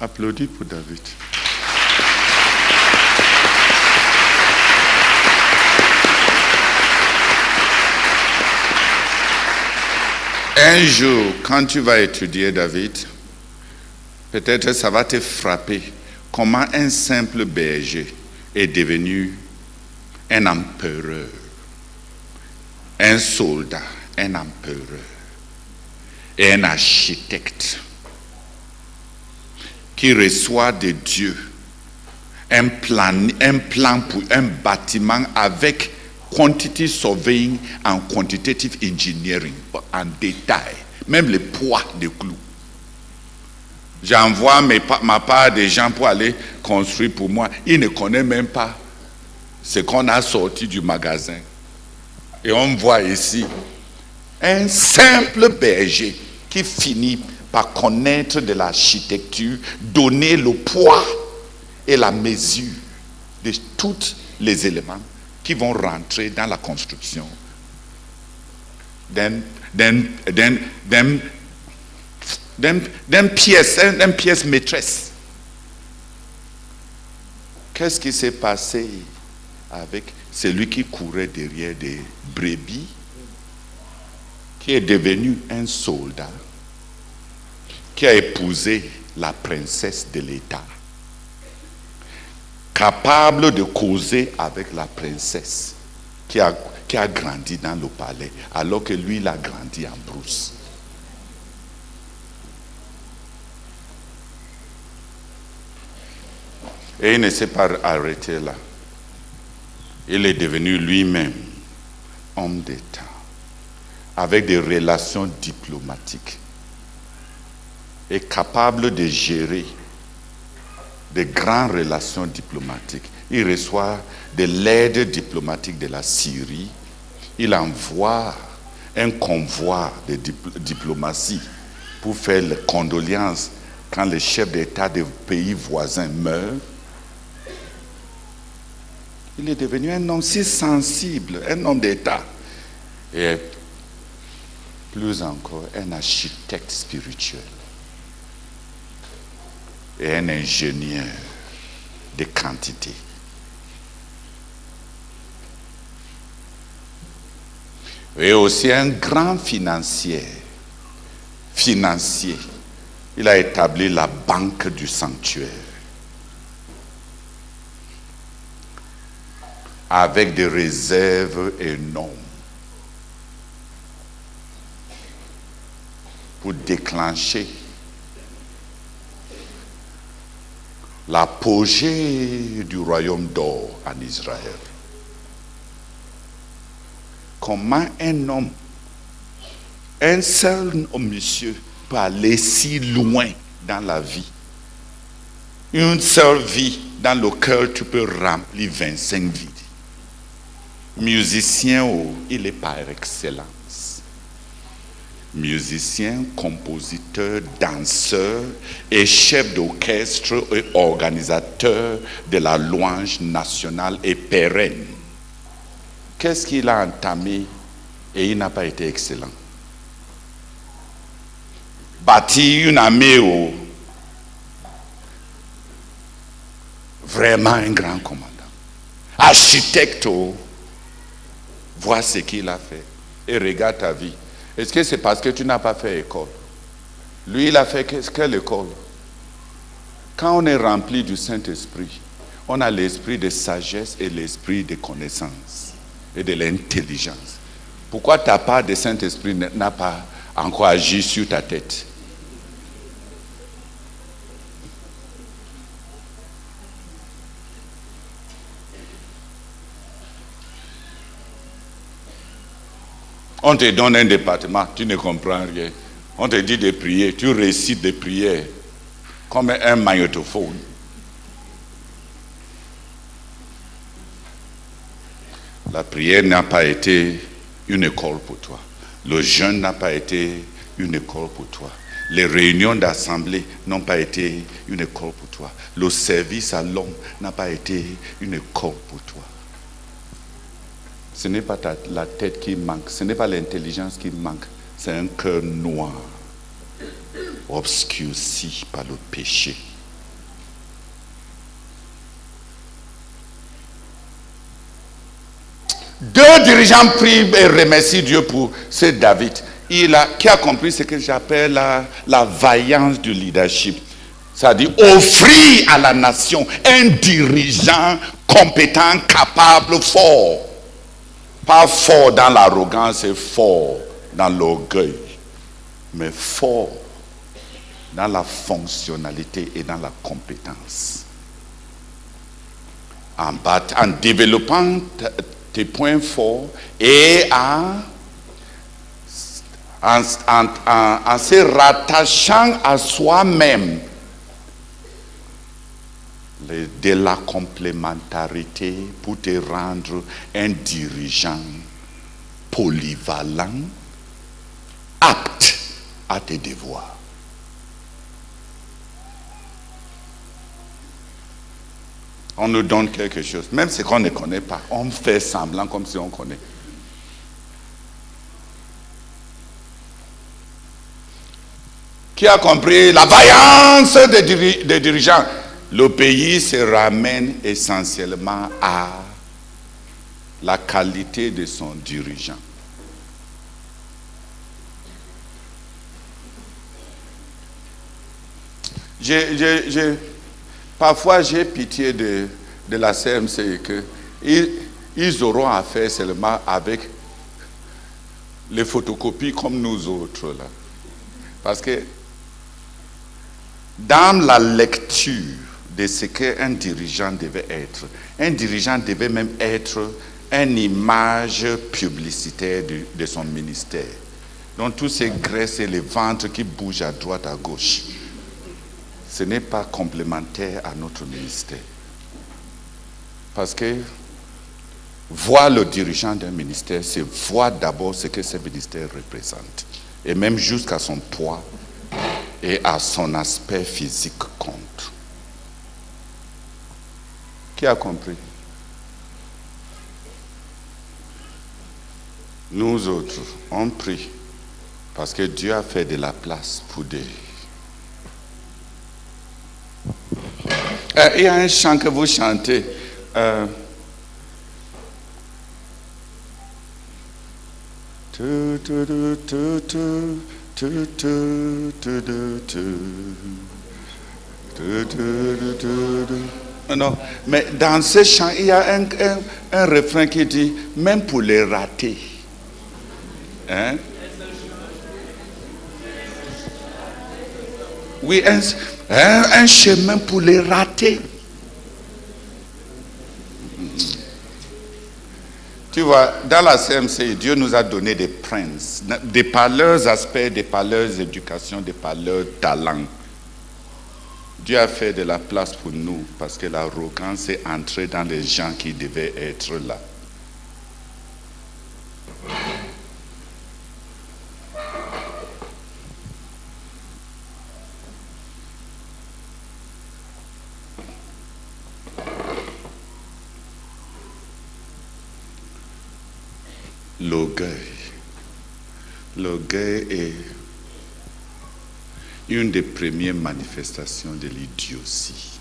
Applaudis pour David. Un jour, quand tu vas étudier David, peut-être ça va te frapper comment un simple berger est devenu un empereur, un soldat, un empereur et un architecte qui reçoit de Dieu un plan pour un bâtiment avec quantity surveying and quantitative engineering en détail, même le poids des clous. J'envoie ma part des gens pour aller construire pour moi. Ils ne connaissent même pas ce qu'on a sorti du magasin. Et on voit ici un simple berger qui finit par connaître de l'architecture, donner le poids et la mesure de tous les éléments qui vont rentrer dans la construction d'une pièce maîtresse. Qu'est-ce qui s'est passé avec celui qui courait derrière des brebis, qui est devenu un soldat, qui a épousé la princesse de l'État, capable de causer avec la princesse qui a grandi dans le palais, alors que lui, il a grandi en brousse. Et il ne s'est pas arrêté là. Il est devenu lui-même homme d'État, avec des relations diplomatiques, et capable de gérer de grandes relations diplomatiques. Il reçoit de l'aide diplomatique de la Syrie. Il envoie un convoi de diplomatie pour faire les condoléances quand les chefs d'État des pays voisins meurent. Il est devenu un homme si sensible, un homme d'État. Et plus encore, un architecte spirituel. Et un ingénieur de quantité. Et aussi un grand financier. Il a établi la banque du sanctuaire. Avec des réserves énormes. Pour déclencher l'apogée du royaume d'or en Israël. Comment un homme, un seul monsieur peut aller si loin dans la vie? Une seule vie dans laquelle tu peux remplir 25 vies. Musicien, il est par excellence. Musicien, compositeur, danseur et chef d'orchestre et organisateur de la louange nationale et pérenne. Qu'est-ce qu'il a entamé et il n'a pas été excellent? Bâtir une armée, vraiment un grand commandant. Architecte, vois ce qu'il a fait et regarde ta vie. Est-ce que c'est parce que tu n'as pas fait école? Lui, il a fait quelle école? Quand on est rempli du Saint-Esprit, on a l'esprit de sagesse et l'esprit de connaissance et de l'intelligence. Pourquoi ta part de Saint-Esprit n'a pas encore agir sur ta tête. On te donne un département, tu ne comprends rien. On te dit de prier, tu récites des prières comme un magnétophone. La prière n'a pas été une école pour toi. Le jeûne n'a pas été une école pour toi. Les réunions d'assemblée n'ont pas été une école pour toi. Le service à l'homme n'a pas été une école pour toi. Ce n'est pas la tête qui manque, ce n'est pas l'intelligence qui manque, c'est un cœur noir, obscurci par le péché. Deux dirigeants prient et remercient Dieu pour ce David. Qui a compris ce que j'appelle la vaillance du leadership. C'est-à-dire offrir à la nation un dirigeant compétent, capable, fort. Pas fort dans l'arrogance et fort dans l'orgueil, mais fort dans la fonctionnalité et dans la compétence. En développant tes points forts et en se rattachant à soi-même de la complémentarité pour te rendre un dirigeant polyvalent, apte à tes devoirs. On nous donne quelque chose, même ce qu'on ne connaît pas, on fait semblant comme si on connaît. Qui a compris la vaillance des dirigeants? Le pays se ramène essentiellement à la qualité de son dirigeant. Parfois, j'ai pitié de la CMC que ils auront affaire seulement avec les photocopies comme nous autres là. Parce que dans la lecture de ce qu'un dirigeant devait être, un dirigeant devait même être une image publicitaire de son ministère. Donc tous ces graisses et les ventres qui bougent à droite, à gauche, ce n'est pas complémentaire à notre ministère. Parce que voir le dirigeant d'un ministère, c'est voir d'abord ce que ce ministère représente. Et même jusqu'à son poids et à son aspect physique compte. Qui a compris? Nous autres, on prie parce que Dieu a fait de la place pour des... Il y a un chant que vous chantez. Non, mais dans ce chant, il y a un refrain qui dit, même pour les ratés. Hein? Oui, un chemin pour les ratés. Tu vois, dans la CMC, Dieu nous a donné des princes, par leurs aspects, par leurs éducations, par leurs talents. Dieu a fait de la place pour nous parce que l'arrogance est entrée dans les gens qui devaient être là. L'orgueil est une des premières manifestations de l'idiotie.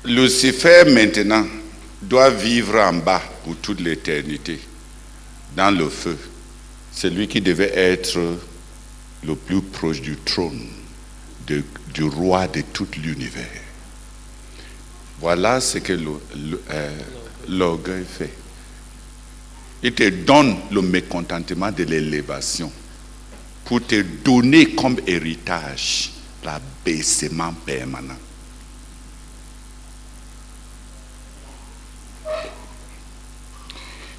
Lucifer maintenant doit vivre en bas pour toute l'éternité, dans le feu. C'est lui qui devait être le plus proche du trône du roi de tout l'univers. Voilà ce que l'orgueil fait. Il te donne le mécontentement de l'élévation pour te donner comme héritage l'abaissement permanent.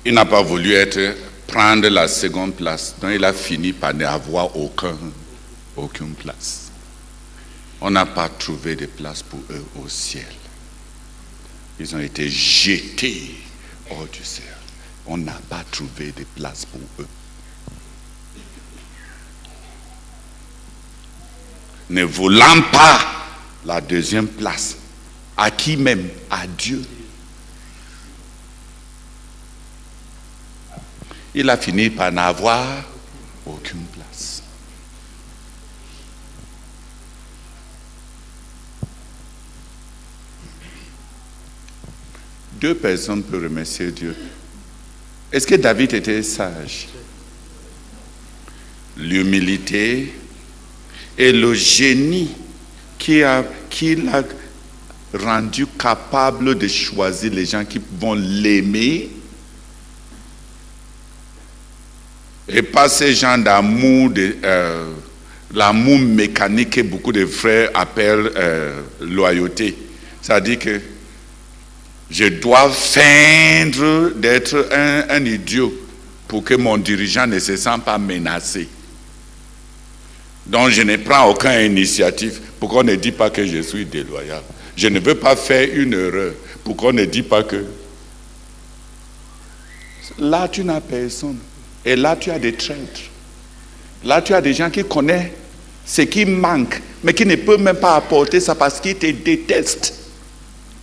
Il n'a pas voulu prendre la seconde place, donc il a fini par n'avoir aucune place. On n'a pas trouvé de place pour eux au ciel. Ils ont été jetés hors du ciel. On n'a pas trouvé de place pour eux. Ne voulant pas la deuxième place, à qui même? À Dieu. Il a fini par n'avoir aucune place. Deux personnes peuvent remercier Dieu. Est-ce que David était sage? L'humilité et le génie qui l'a rendu capable de choisir les gens qui vont l'aimer et pas ces gens d'amour, l'amour mécanique que beaucoup de frères appellent loyauté. C'est-à-dire que je dois feindre d'être un idiot pour que mon dirigeant ne se sente pas menacé. Donc je ne prends aucune initiative. Pourquoi on ne dit pas que je suis déloyal? Je ne veux pas faire une erreur. Pourquoi on ne dit pas que... Là tu n'as personne. Et là tu as des traîtres. Là tu as des gens qui connaissent ce qui manque, mais qui ne peuvent même pas apporter ça parce qu'ils te détestent.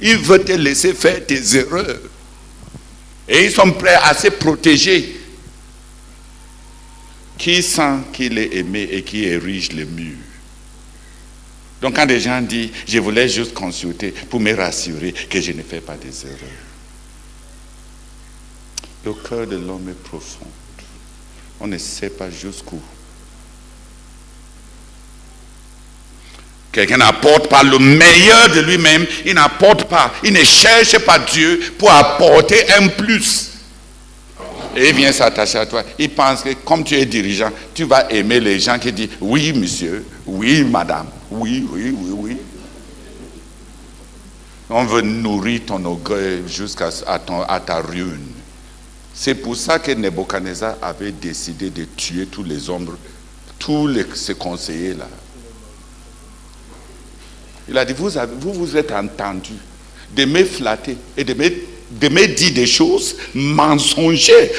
Ils veulent te laisser faire tes erreurs. Et ils sont prêts à se protéger. Qui sent qu'il est aimé et qui érige le mur? Donc quand des gens disent, je voulais juste consulter pour me rassurer que je ne fais pas des erreurs. Le cœur de l'homme est profond. On ne sait pas jusqu'où. Quelqu'un n'apporte pas le meilleur de lui-même, il n'apporte pas, il ne cherche pas Dieu pour apporter un plus. Et il vient s'attacher à toi. Il pense que comme tu es dirigeant, tu vas aimer les gens qui disent oui monsieur, oui madame, oui. On veut nourrir ton orgueil jusqu'à ta ruine. C'est pour ça que Nebuchadnezzar avait décidé de tuer tous les hommes, ces conseillers là. Il a dit, vous êtes entendus de me flatter et de me dire des choses mensongères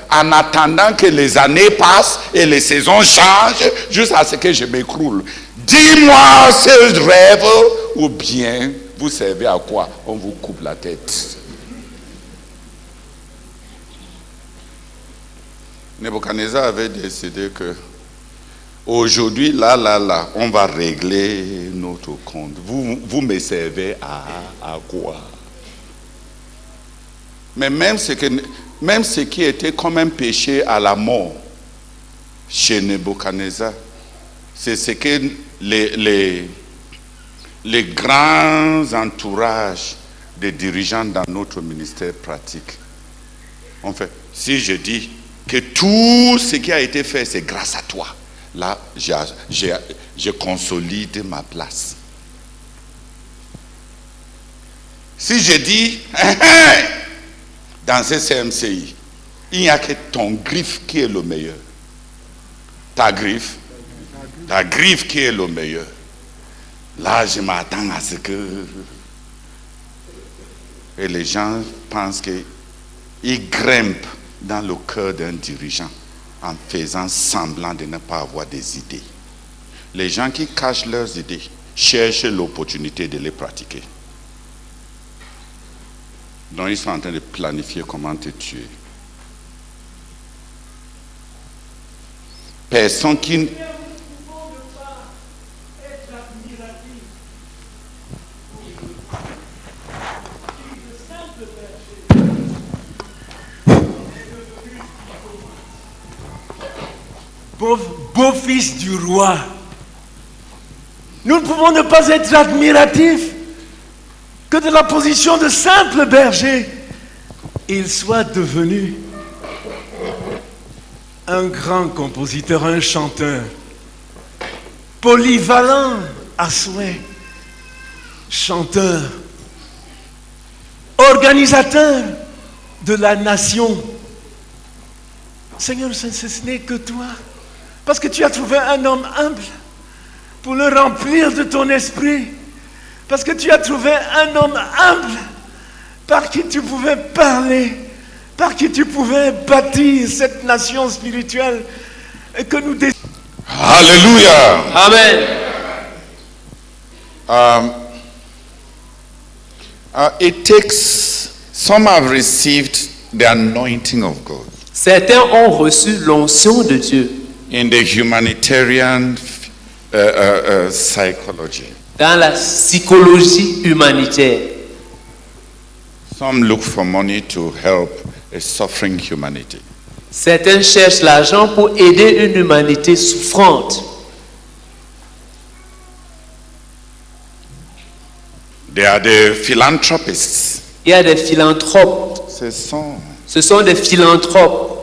en attendant que les années passent et les saisons changent jusqu'à ce que je m'écroule. Dis-moi ce rêve ou bien vous servez à quoi? On vous coupe la tête. Nebuchadnezzar avait décidé que aujourd'hui, là, on va régler notre compte. Vous me servez à quoi? Mais même ce qui était comme un péché à la mort chez Nebuchadnezzar, c'est ce que les grands entourages des dirigeants dans notre ministère pratiquent. En fait, si je dis que tout ce qui a été fait, c'est grâce à toi, là, je consolide ma place. Si je dis, dans ce CMCI, il n'y a que ton griffe qui est le meilleur. Ta griffe qui est le meilleur. Là, je m'attends à ce que... Et les gens pensent qu'ils grimpent dans le cœur d'un dirigeant en faisant semblant de ne pas avoir des idées. Les gens qui cachent leurs idées cherchent l'opportunité de les pratiquer. Donc ils sont en train de planifier comment te tuer. Personne qui... Beau fils du roi. Nous ne pouvons ne pas être admiratifs que de la position de simple berger, il soit devenu un grand compositeur, un chanteur, polyvalent à souhait, chanteur, organisateur de la nation. Seigneur, ce n'est que toi, parce que tu as trouvé un homme humble pour le remplir de ton esprit, parce que tu as trouvé un homme humble par qui tu pouvais parler, par qui tu pouvais bâtir cette nation spirituelle et que nous désirons. Hallelujah. Amen. It takes, some have received the anointing of God. Certains ont reçu l'onction de Dieu In the humanitarian psychology, dans la psychologie humanitaire. some look for money to help a suffering humanity. Certains cherchent l'argent pour aider une humanité souffrante. They are the philanthropists. Il y a des philanthropes. Ce sont des philanthropes.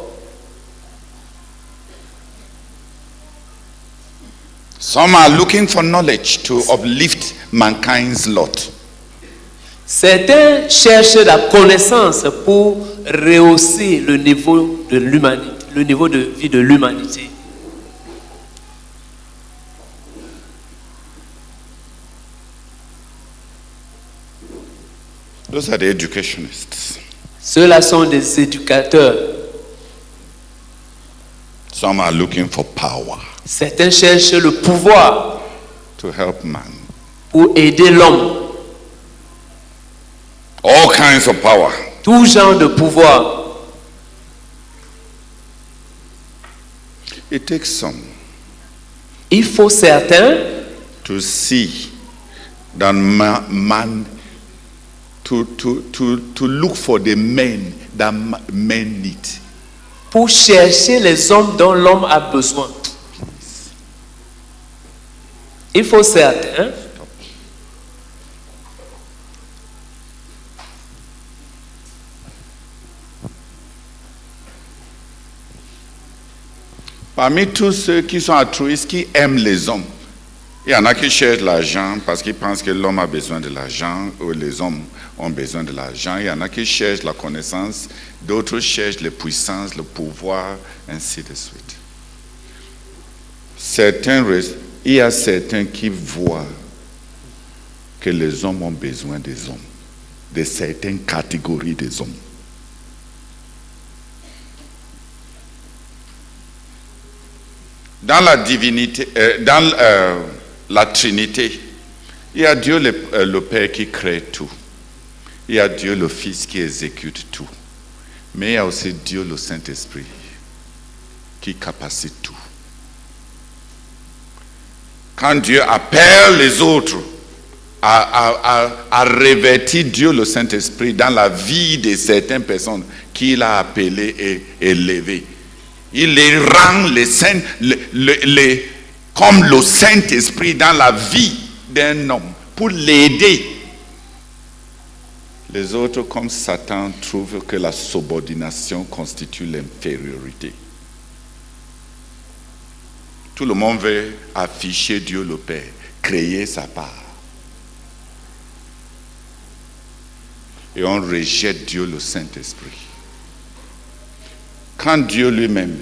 Some are looking for knowledge to uplift mankind's lot. Certains cherchent la connaissance pour rehausser le niveau de l'humanité, le niveau de vie de l'humanité. Those are the educationists. Ceux-là sont des éducateurs. Some are looking for power Certains cherchent le pouvoir to help man. pour aider l'homme. All kinds of power. Tout genre de pouvoir. It takes some Il faut certains to see that man to look for the men that men need. pour chercher les hommes dont l'homme a besoin. Il faut certains Parmi tous ceux qui sont altruistes, qui aiment les hommes, il y en a qui cherchent l'argent parce qu'ils pensent que l'homme a besoin de l'argent ou les hommes ont besoin de l'argent. Il y en a qui cherchent la connaissance, d'autres cherchent les puissances, le pouvoir, ainsi de suite. Il y a certains qui voient que les hommes ont besoin des hommes, de certaines catégories des hommes. Dans la divinité, dans la Trinité, il y a Dieu le Père qui crée tout. Il y a Dieu le Fils qui exécute tout. Mais il y a aussi Dieu le Saint-Esprit qui capacite tout. Quand Dieu appelle les autres à revêtir Dieu le Saint-Esprit dans la vie de certaines personnes qu'il a appelées et élevées, il les rend comme le Saint-Esprit dans la vie d'un homme pour l'aider. Les autres, comme Satan, trouvent que la subordination constitue l'infériorité. Tout le monde veut afficher Dieu le Père, créer sa part. Et on rejette Dieu le Saint-Esprit. Quand Dieu lui-même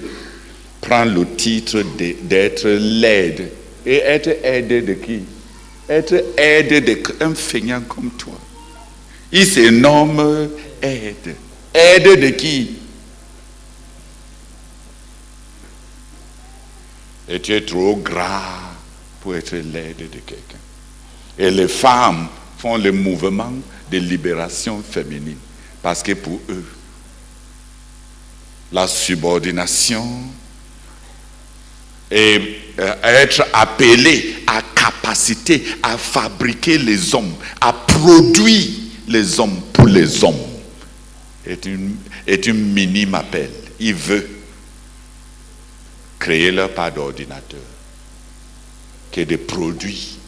prend le titre d'être l'aide, et être aidé de qui? Être aidé d'un feignant comme toi. Il se nomme aide. Aide de qui? Et tu es trop gras pour être l'aide de quelqu'un. Et les femmes font le mouvement de libération féminine. Parce que pour eux, la subordination et être appelé à capacité à fabriquer les hommes, à produire les hommes pour les hommes, est une minime appel. Il veut créer leur part d'ordinateur, que des produits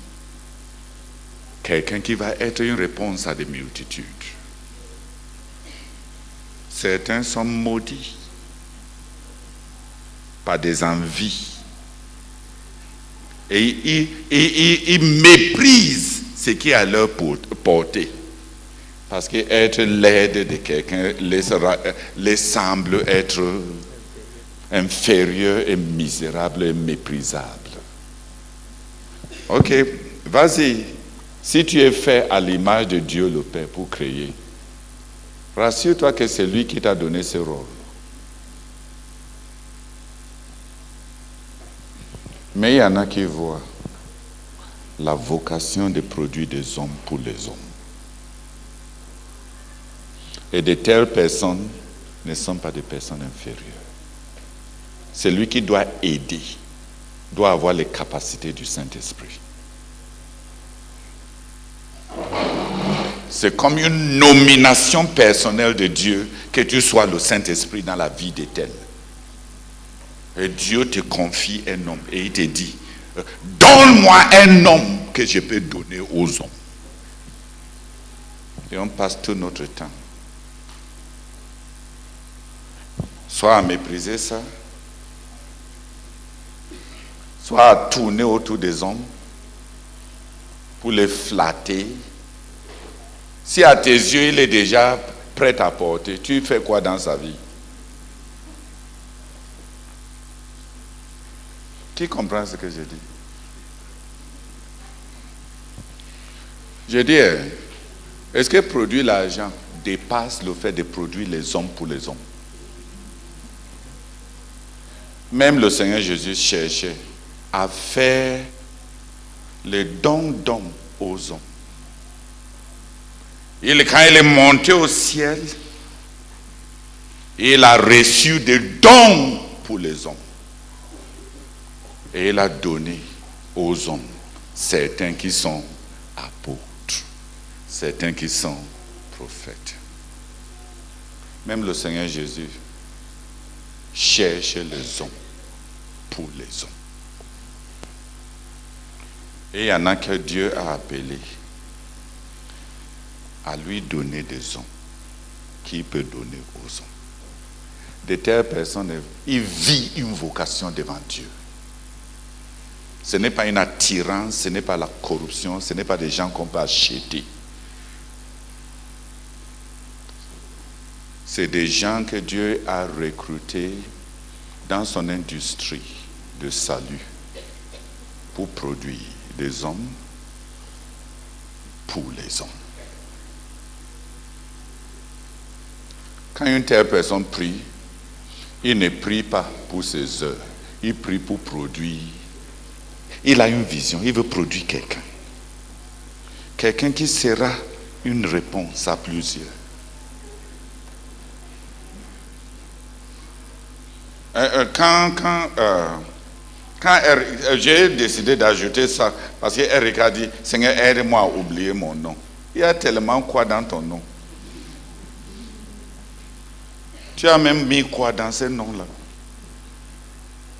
quelqu'un qui va être une réponse à des multitudes. Certains sont maudits par des envies. Et ils méprisent ce qui est à leur portée. Parce qu'être l'aide de quelqu'un les semble être inférieur et misérable et méprisable. Ok, vas-y. Si tu es fait à l'image de Dieu le Père pour créer, rassure-toi que c'est lui qui t'a donné ce rôle. Mais il y en a qui voient la vocation de produire des hommes pour les hommes. Et de telles personnes ne sont pas des personnes inférieures. C'est lui qui doit aider, doit avoir les capacités du Saint-Esprit. C'est comme une nomination personnelle de Dieu que tu sois le Saint-Esprit dans la vie de tel. Et Dieu te confie un homme et il te dit, donne-moi un homme que je peux donner aux hommes. Et on passe tout notre temps soit à mépriser ça, soit à tourner autour des hommes pour les flatter. Si à tes yeux il est déjà prêt à porter, tu fais quoi dans sa vie? Qui comprend ce que je dis? Je dis, est-ce que produire l'argent dépasse le fait de produire les hommes pour les hommes? Même le Seigneur Jésus cherchait à faire les dons d'hommes aux hommes. Quand il est monté au ciel, il a reçu des dons pour les hommes. Et il a donné aux hommes certains qui sont apôtres, certains qui sont prophètes. Même le Seigneur Jésus cherche les hommes pour les hommes. Et il y en a que Dieu a appelé à lui donner des hommes qu'il peut donner aux hommes. De telles personnes, ils vivent une vocation devant Dieu. Ce n'est pas une attirance, ce n'est pas la corruption, ce n'est pas des gens qu'on peut acheter. C'est des gens que Dieu a recrutés dans son industrie de salut pour produire des hommes pour les hommes. Quand une telle personne prie, il ne prie pas pour ses heures, il prie pour produire. Il a une vision, il veut produire quelqu'un. Quelqu'un qui sera une réponse à plusieurs. Quand j'ai décidé d'ajouter ça, parce qu'Eric a dit, Seigneur, aide-moi à oublier mon nom. Il y a tellement quoi dans ton nom? Tu as même mis quoi dans ce nom-là?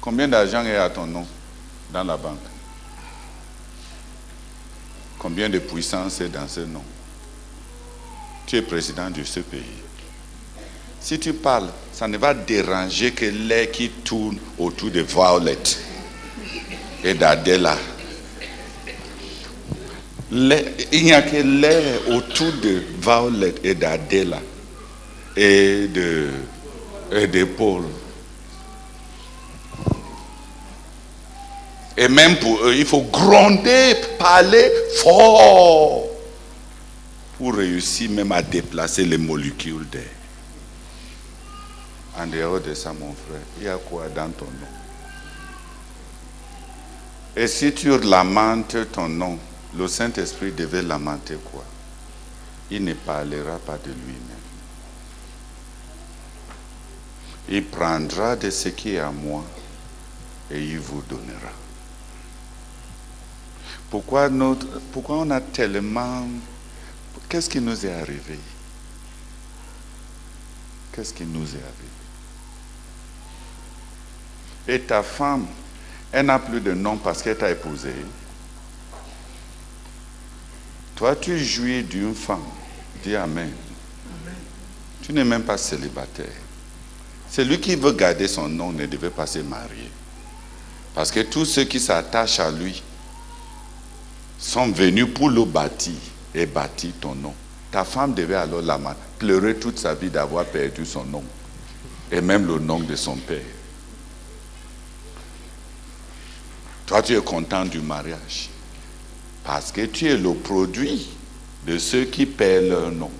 Combien d'argent est à ton nom dans la banque? Combien de puissance est dans ce nom? Tu es président de ce pays. Si tu parles, ça ne va déranger que l'air qui tourne autour de Violette et d'Adela. Il n'y a que l'air autour de Violette et d'Adela et de Paul. Et même pour eux, il faut gronder, parler fort pour réussir même à déplacer les molécules d'air. En dehors de ça, mon frère, il y a quoi dans ton nom? Et si tu lamentes ton nom, le Saint-Esprit devait lamenter quoi? Il ne parlera pas de lui-même. Il prendra de ce qui est à moi et il vous donnera. Pourquoi on a tellement... Qu'est-ce qui nous est arrivé? Qu'est-ce qui nous est arrivé? Et ta femme, elle n'a plus de nom parce qu'elle t'a épousé. Toi, tu jouis d'une femme. Dis Amen. Tu n'es même pas célibataire. Celui qui veut garder son nom ne devait pas se marier. Parce que tous ceux qui s'attachent à lui sont venus pour le bâtir et bâtir ton nom. Ta femme devait alors pleurer toute sa vie d'avoir perdu son nom. Et même le nom de son père. Toi, tu es content du mariage. Parce que tu es le produit de ceux qui perdent leur nom.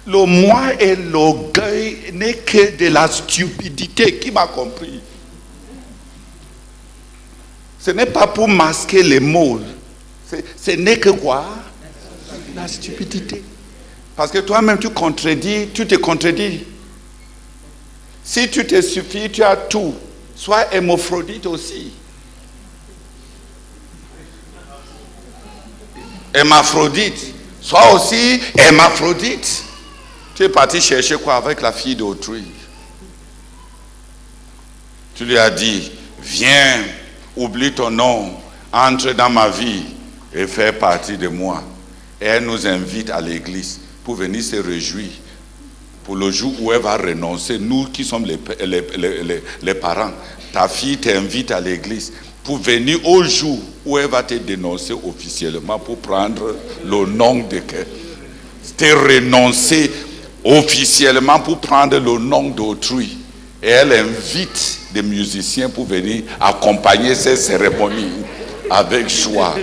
Le moi et l'orgueil n'est que de la stupidité. Qui m'a compris? Ce n'est pas pour masquer les mots. Ce n'est que quoi? La stupidité. Parce que toi-même tu te contredis. Si tu te suffis, tu as tout. Sois hémaphrodite aussi. Hémaphrodite. Sois aussi hémaphrodite. Tu es parti chercher quoi avec la fille d'autrui? Tu lui as dit, viens, oublie ton nom, entre dans ma vie et fais partie de moi. Et elle nous invite à l'église pour venir se réjouir pour le jour où elle va renoncer. Nous qui sommes les parents, ta fille t'invite à l'église pour venir au jour où elle va te dénoncer officiellement pour prendre le nom de quelqu'un. Te renoncer officiellement pour prendre le nom d'autrui. Et elle invite des musiciens pour venir accompagner ces cérémonies avec joie.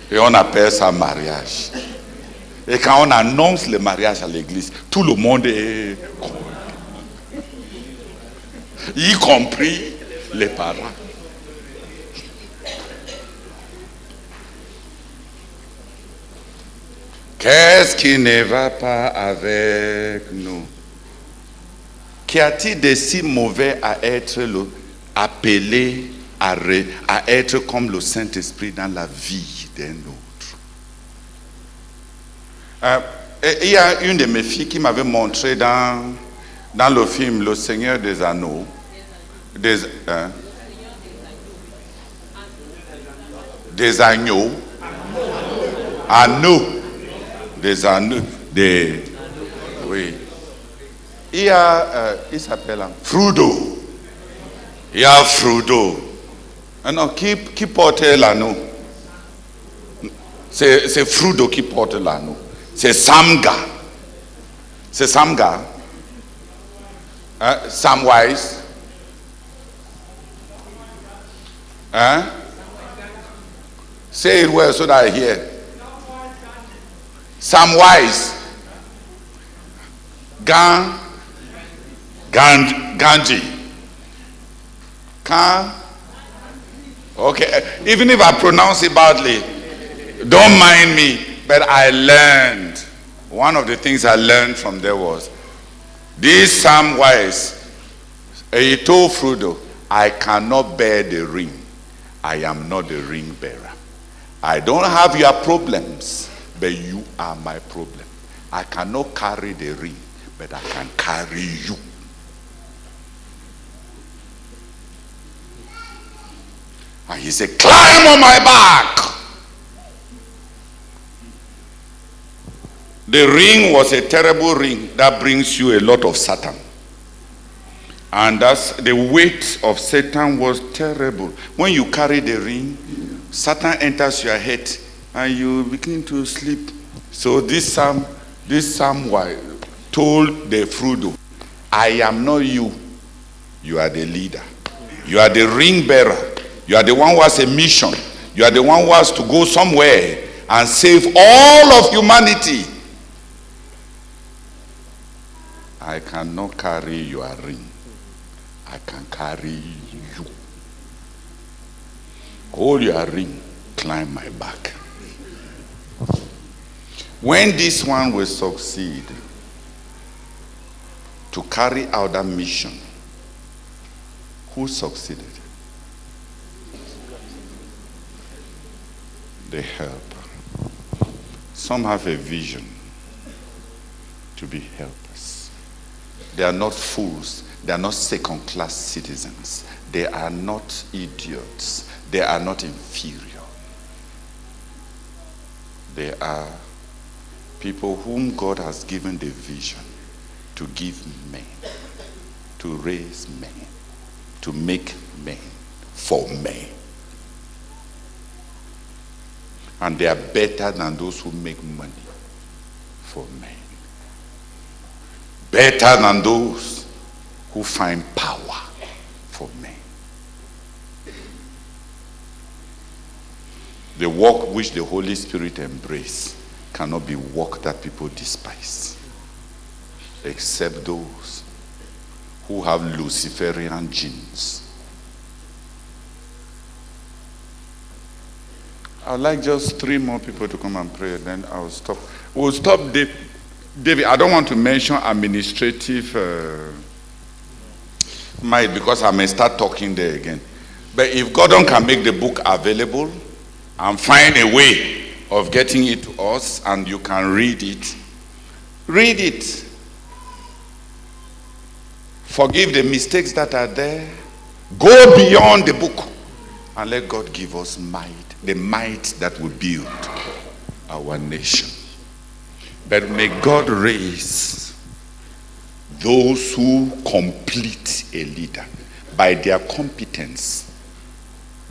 Et on appelle ça mariage. Et quand on annonce le mariage à l'église, tout le monde est y compris les parents. Qu'est-ce qui ne va pas avec nous? Qu'y a-t-il de si mauvais à être appelé à être comme le Saint-Esprit dans la vie d'un autre? Il y a une de mes filles qui m'avait montré dans le film Le Seigneur des Anneaux, des agneaux, oui. Il s'appelle Frodo. Il y a Frodo. Non, qui portait l'anneau? C'est Frodo qui porte l'anneau. C'est Samga. C'est Samga. Samwise. Say it well so that I hear. Samwise. Ganji. Okay, even if I pronounce it badly, don't mind me. But I learned, one of the things I learned from there was, this Samwise, he told Frodo, I cannot bear the ring. I am not the ring bearer. I don't have your problems, but you are my problem. I cannot carry the ring, but I can carry you. And he said, climb on my back. The ring was a terrible ring that brings you a lot of Satan. And that's the weight of Satan was terrible. When you carry the ring, Satan enters your head and you begin to sleep. So this Samwise told the Frodo, I am not you. You are the leader. You are the ring bearer. You are the one who has a mission. You are the one who has to go somewhere and save all of humanity. I cannot carry your ring. I can carry you. Hold your ring, climb my back. When this one will succeed to carry out that mission, who succeeded? The helper. Some have a vision to be helpers. They are not fools. They are not second-class citizens. They are not idiots. They are not inferior. They are people whom God has given the vision to give men, to raise men, to make men for men. And they are better than those who make money for men. Better than those who find power for men. The work which the Holy Spirit embraces cannot be work that people despise, except those who have Luciferian genes. I'd like just 3 more people to come and pray, then I'll stop. We'll stop, David. I don't want to mention administrative might, because I may start talking there again. But if Gordon can make the book available and find a way of getting it to us, and you can read it, read it. Forgive the mistakes that are there. Go beyond the book and let God give us might, the might that will build our nation. But may God raise those who complete a leader by their competence,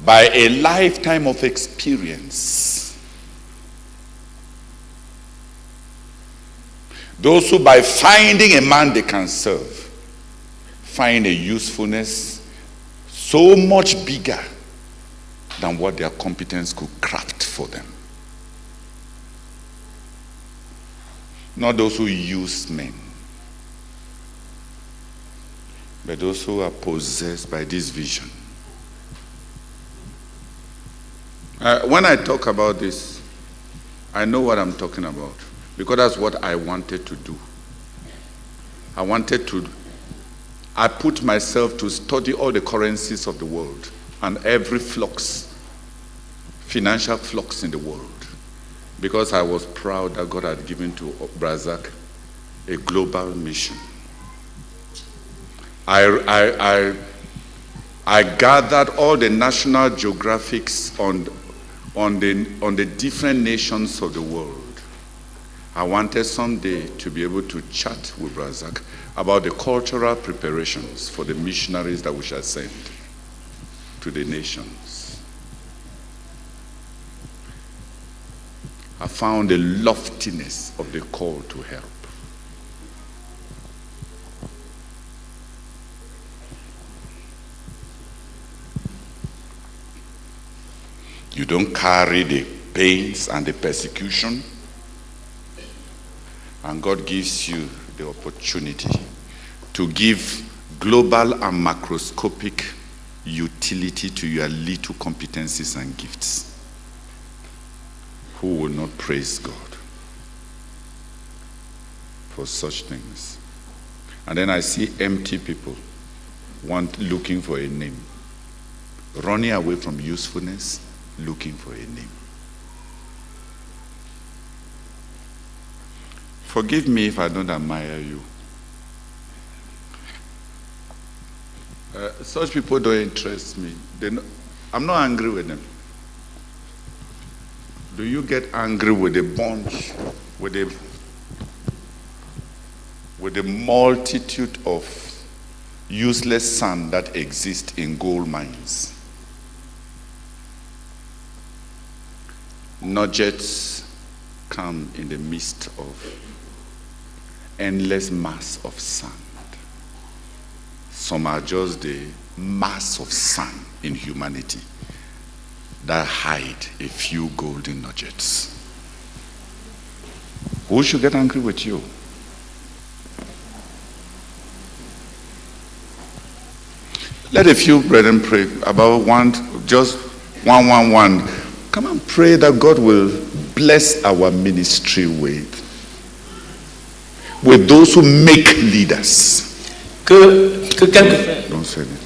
by a lifetime of experience. Those who, by finding a man they can serve, find a usefulness so much bigger than what their competence could craft for them. Not those who use men, but those who are possessed by this vision. When I talk about this, I know what I'm talking about, because that's what I wanted to do. I put myself to study all the currencies of the world and every flux, financial flux in the world, because I was proud that God had given to Brazak a global mission. I gathered all the National Geographics on the different nations of the world. I wanted someday to be able to chat with Brazak about the cultural preparations for the missionaries that we shall send to the nations. I found the loftiness of the call to help. You don't carry the pains and the persecution, and God gives you the opportunity to give global and macroscopic utility to your little competencies and gifts. Who will not praise God for such things? And then I see empty people looking for a name, running away from usefulness, looking for a name. Forgive me if I don't admire you. Such people don't interest me. I'm not angry with them. Do you get angry with a bunch, with the multitude of useless sand that exists in gold mines? Nuggets come in the midst of endless mass of sand. Some are just the mass of sand in humanity that hide a few golden nuggets. Who should get angry with you? Let a few brethren pray about just one. Come and pray that God will bless our ministry with those who make leaders. Que quelques frères Don't say it.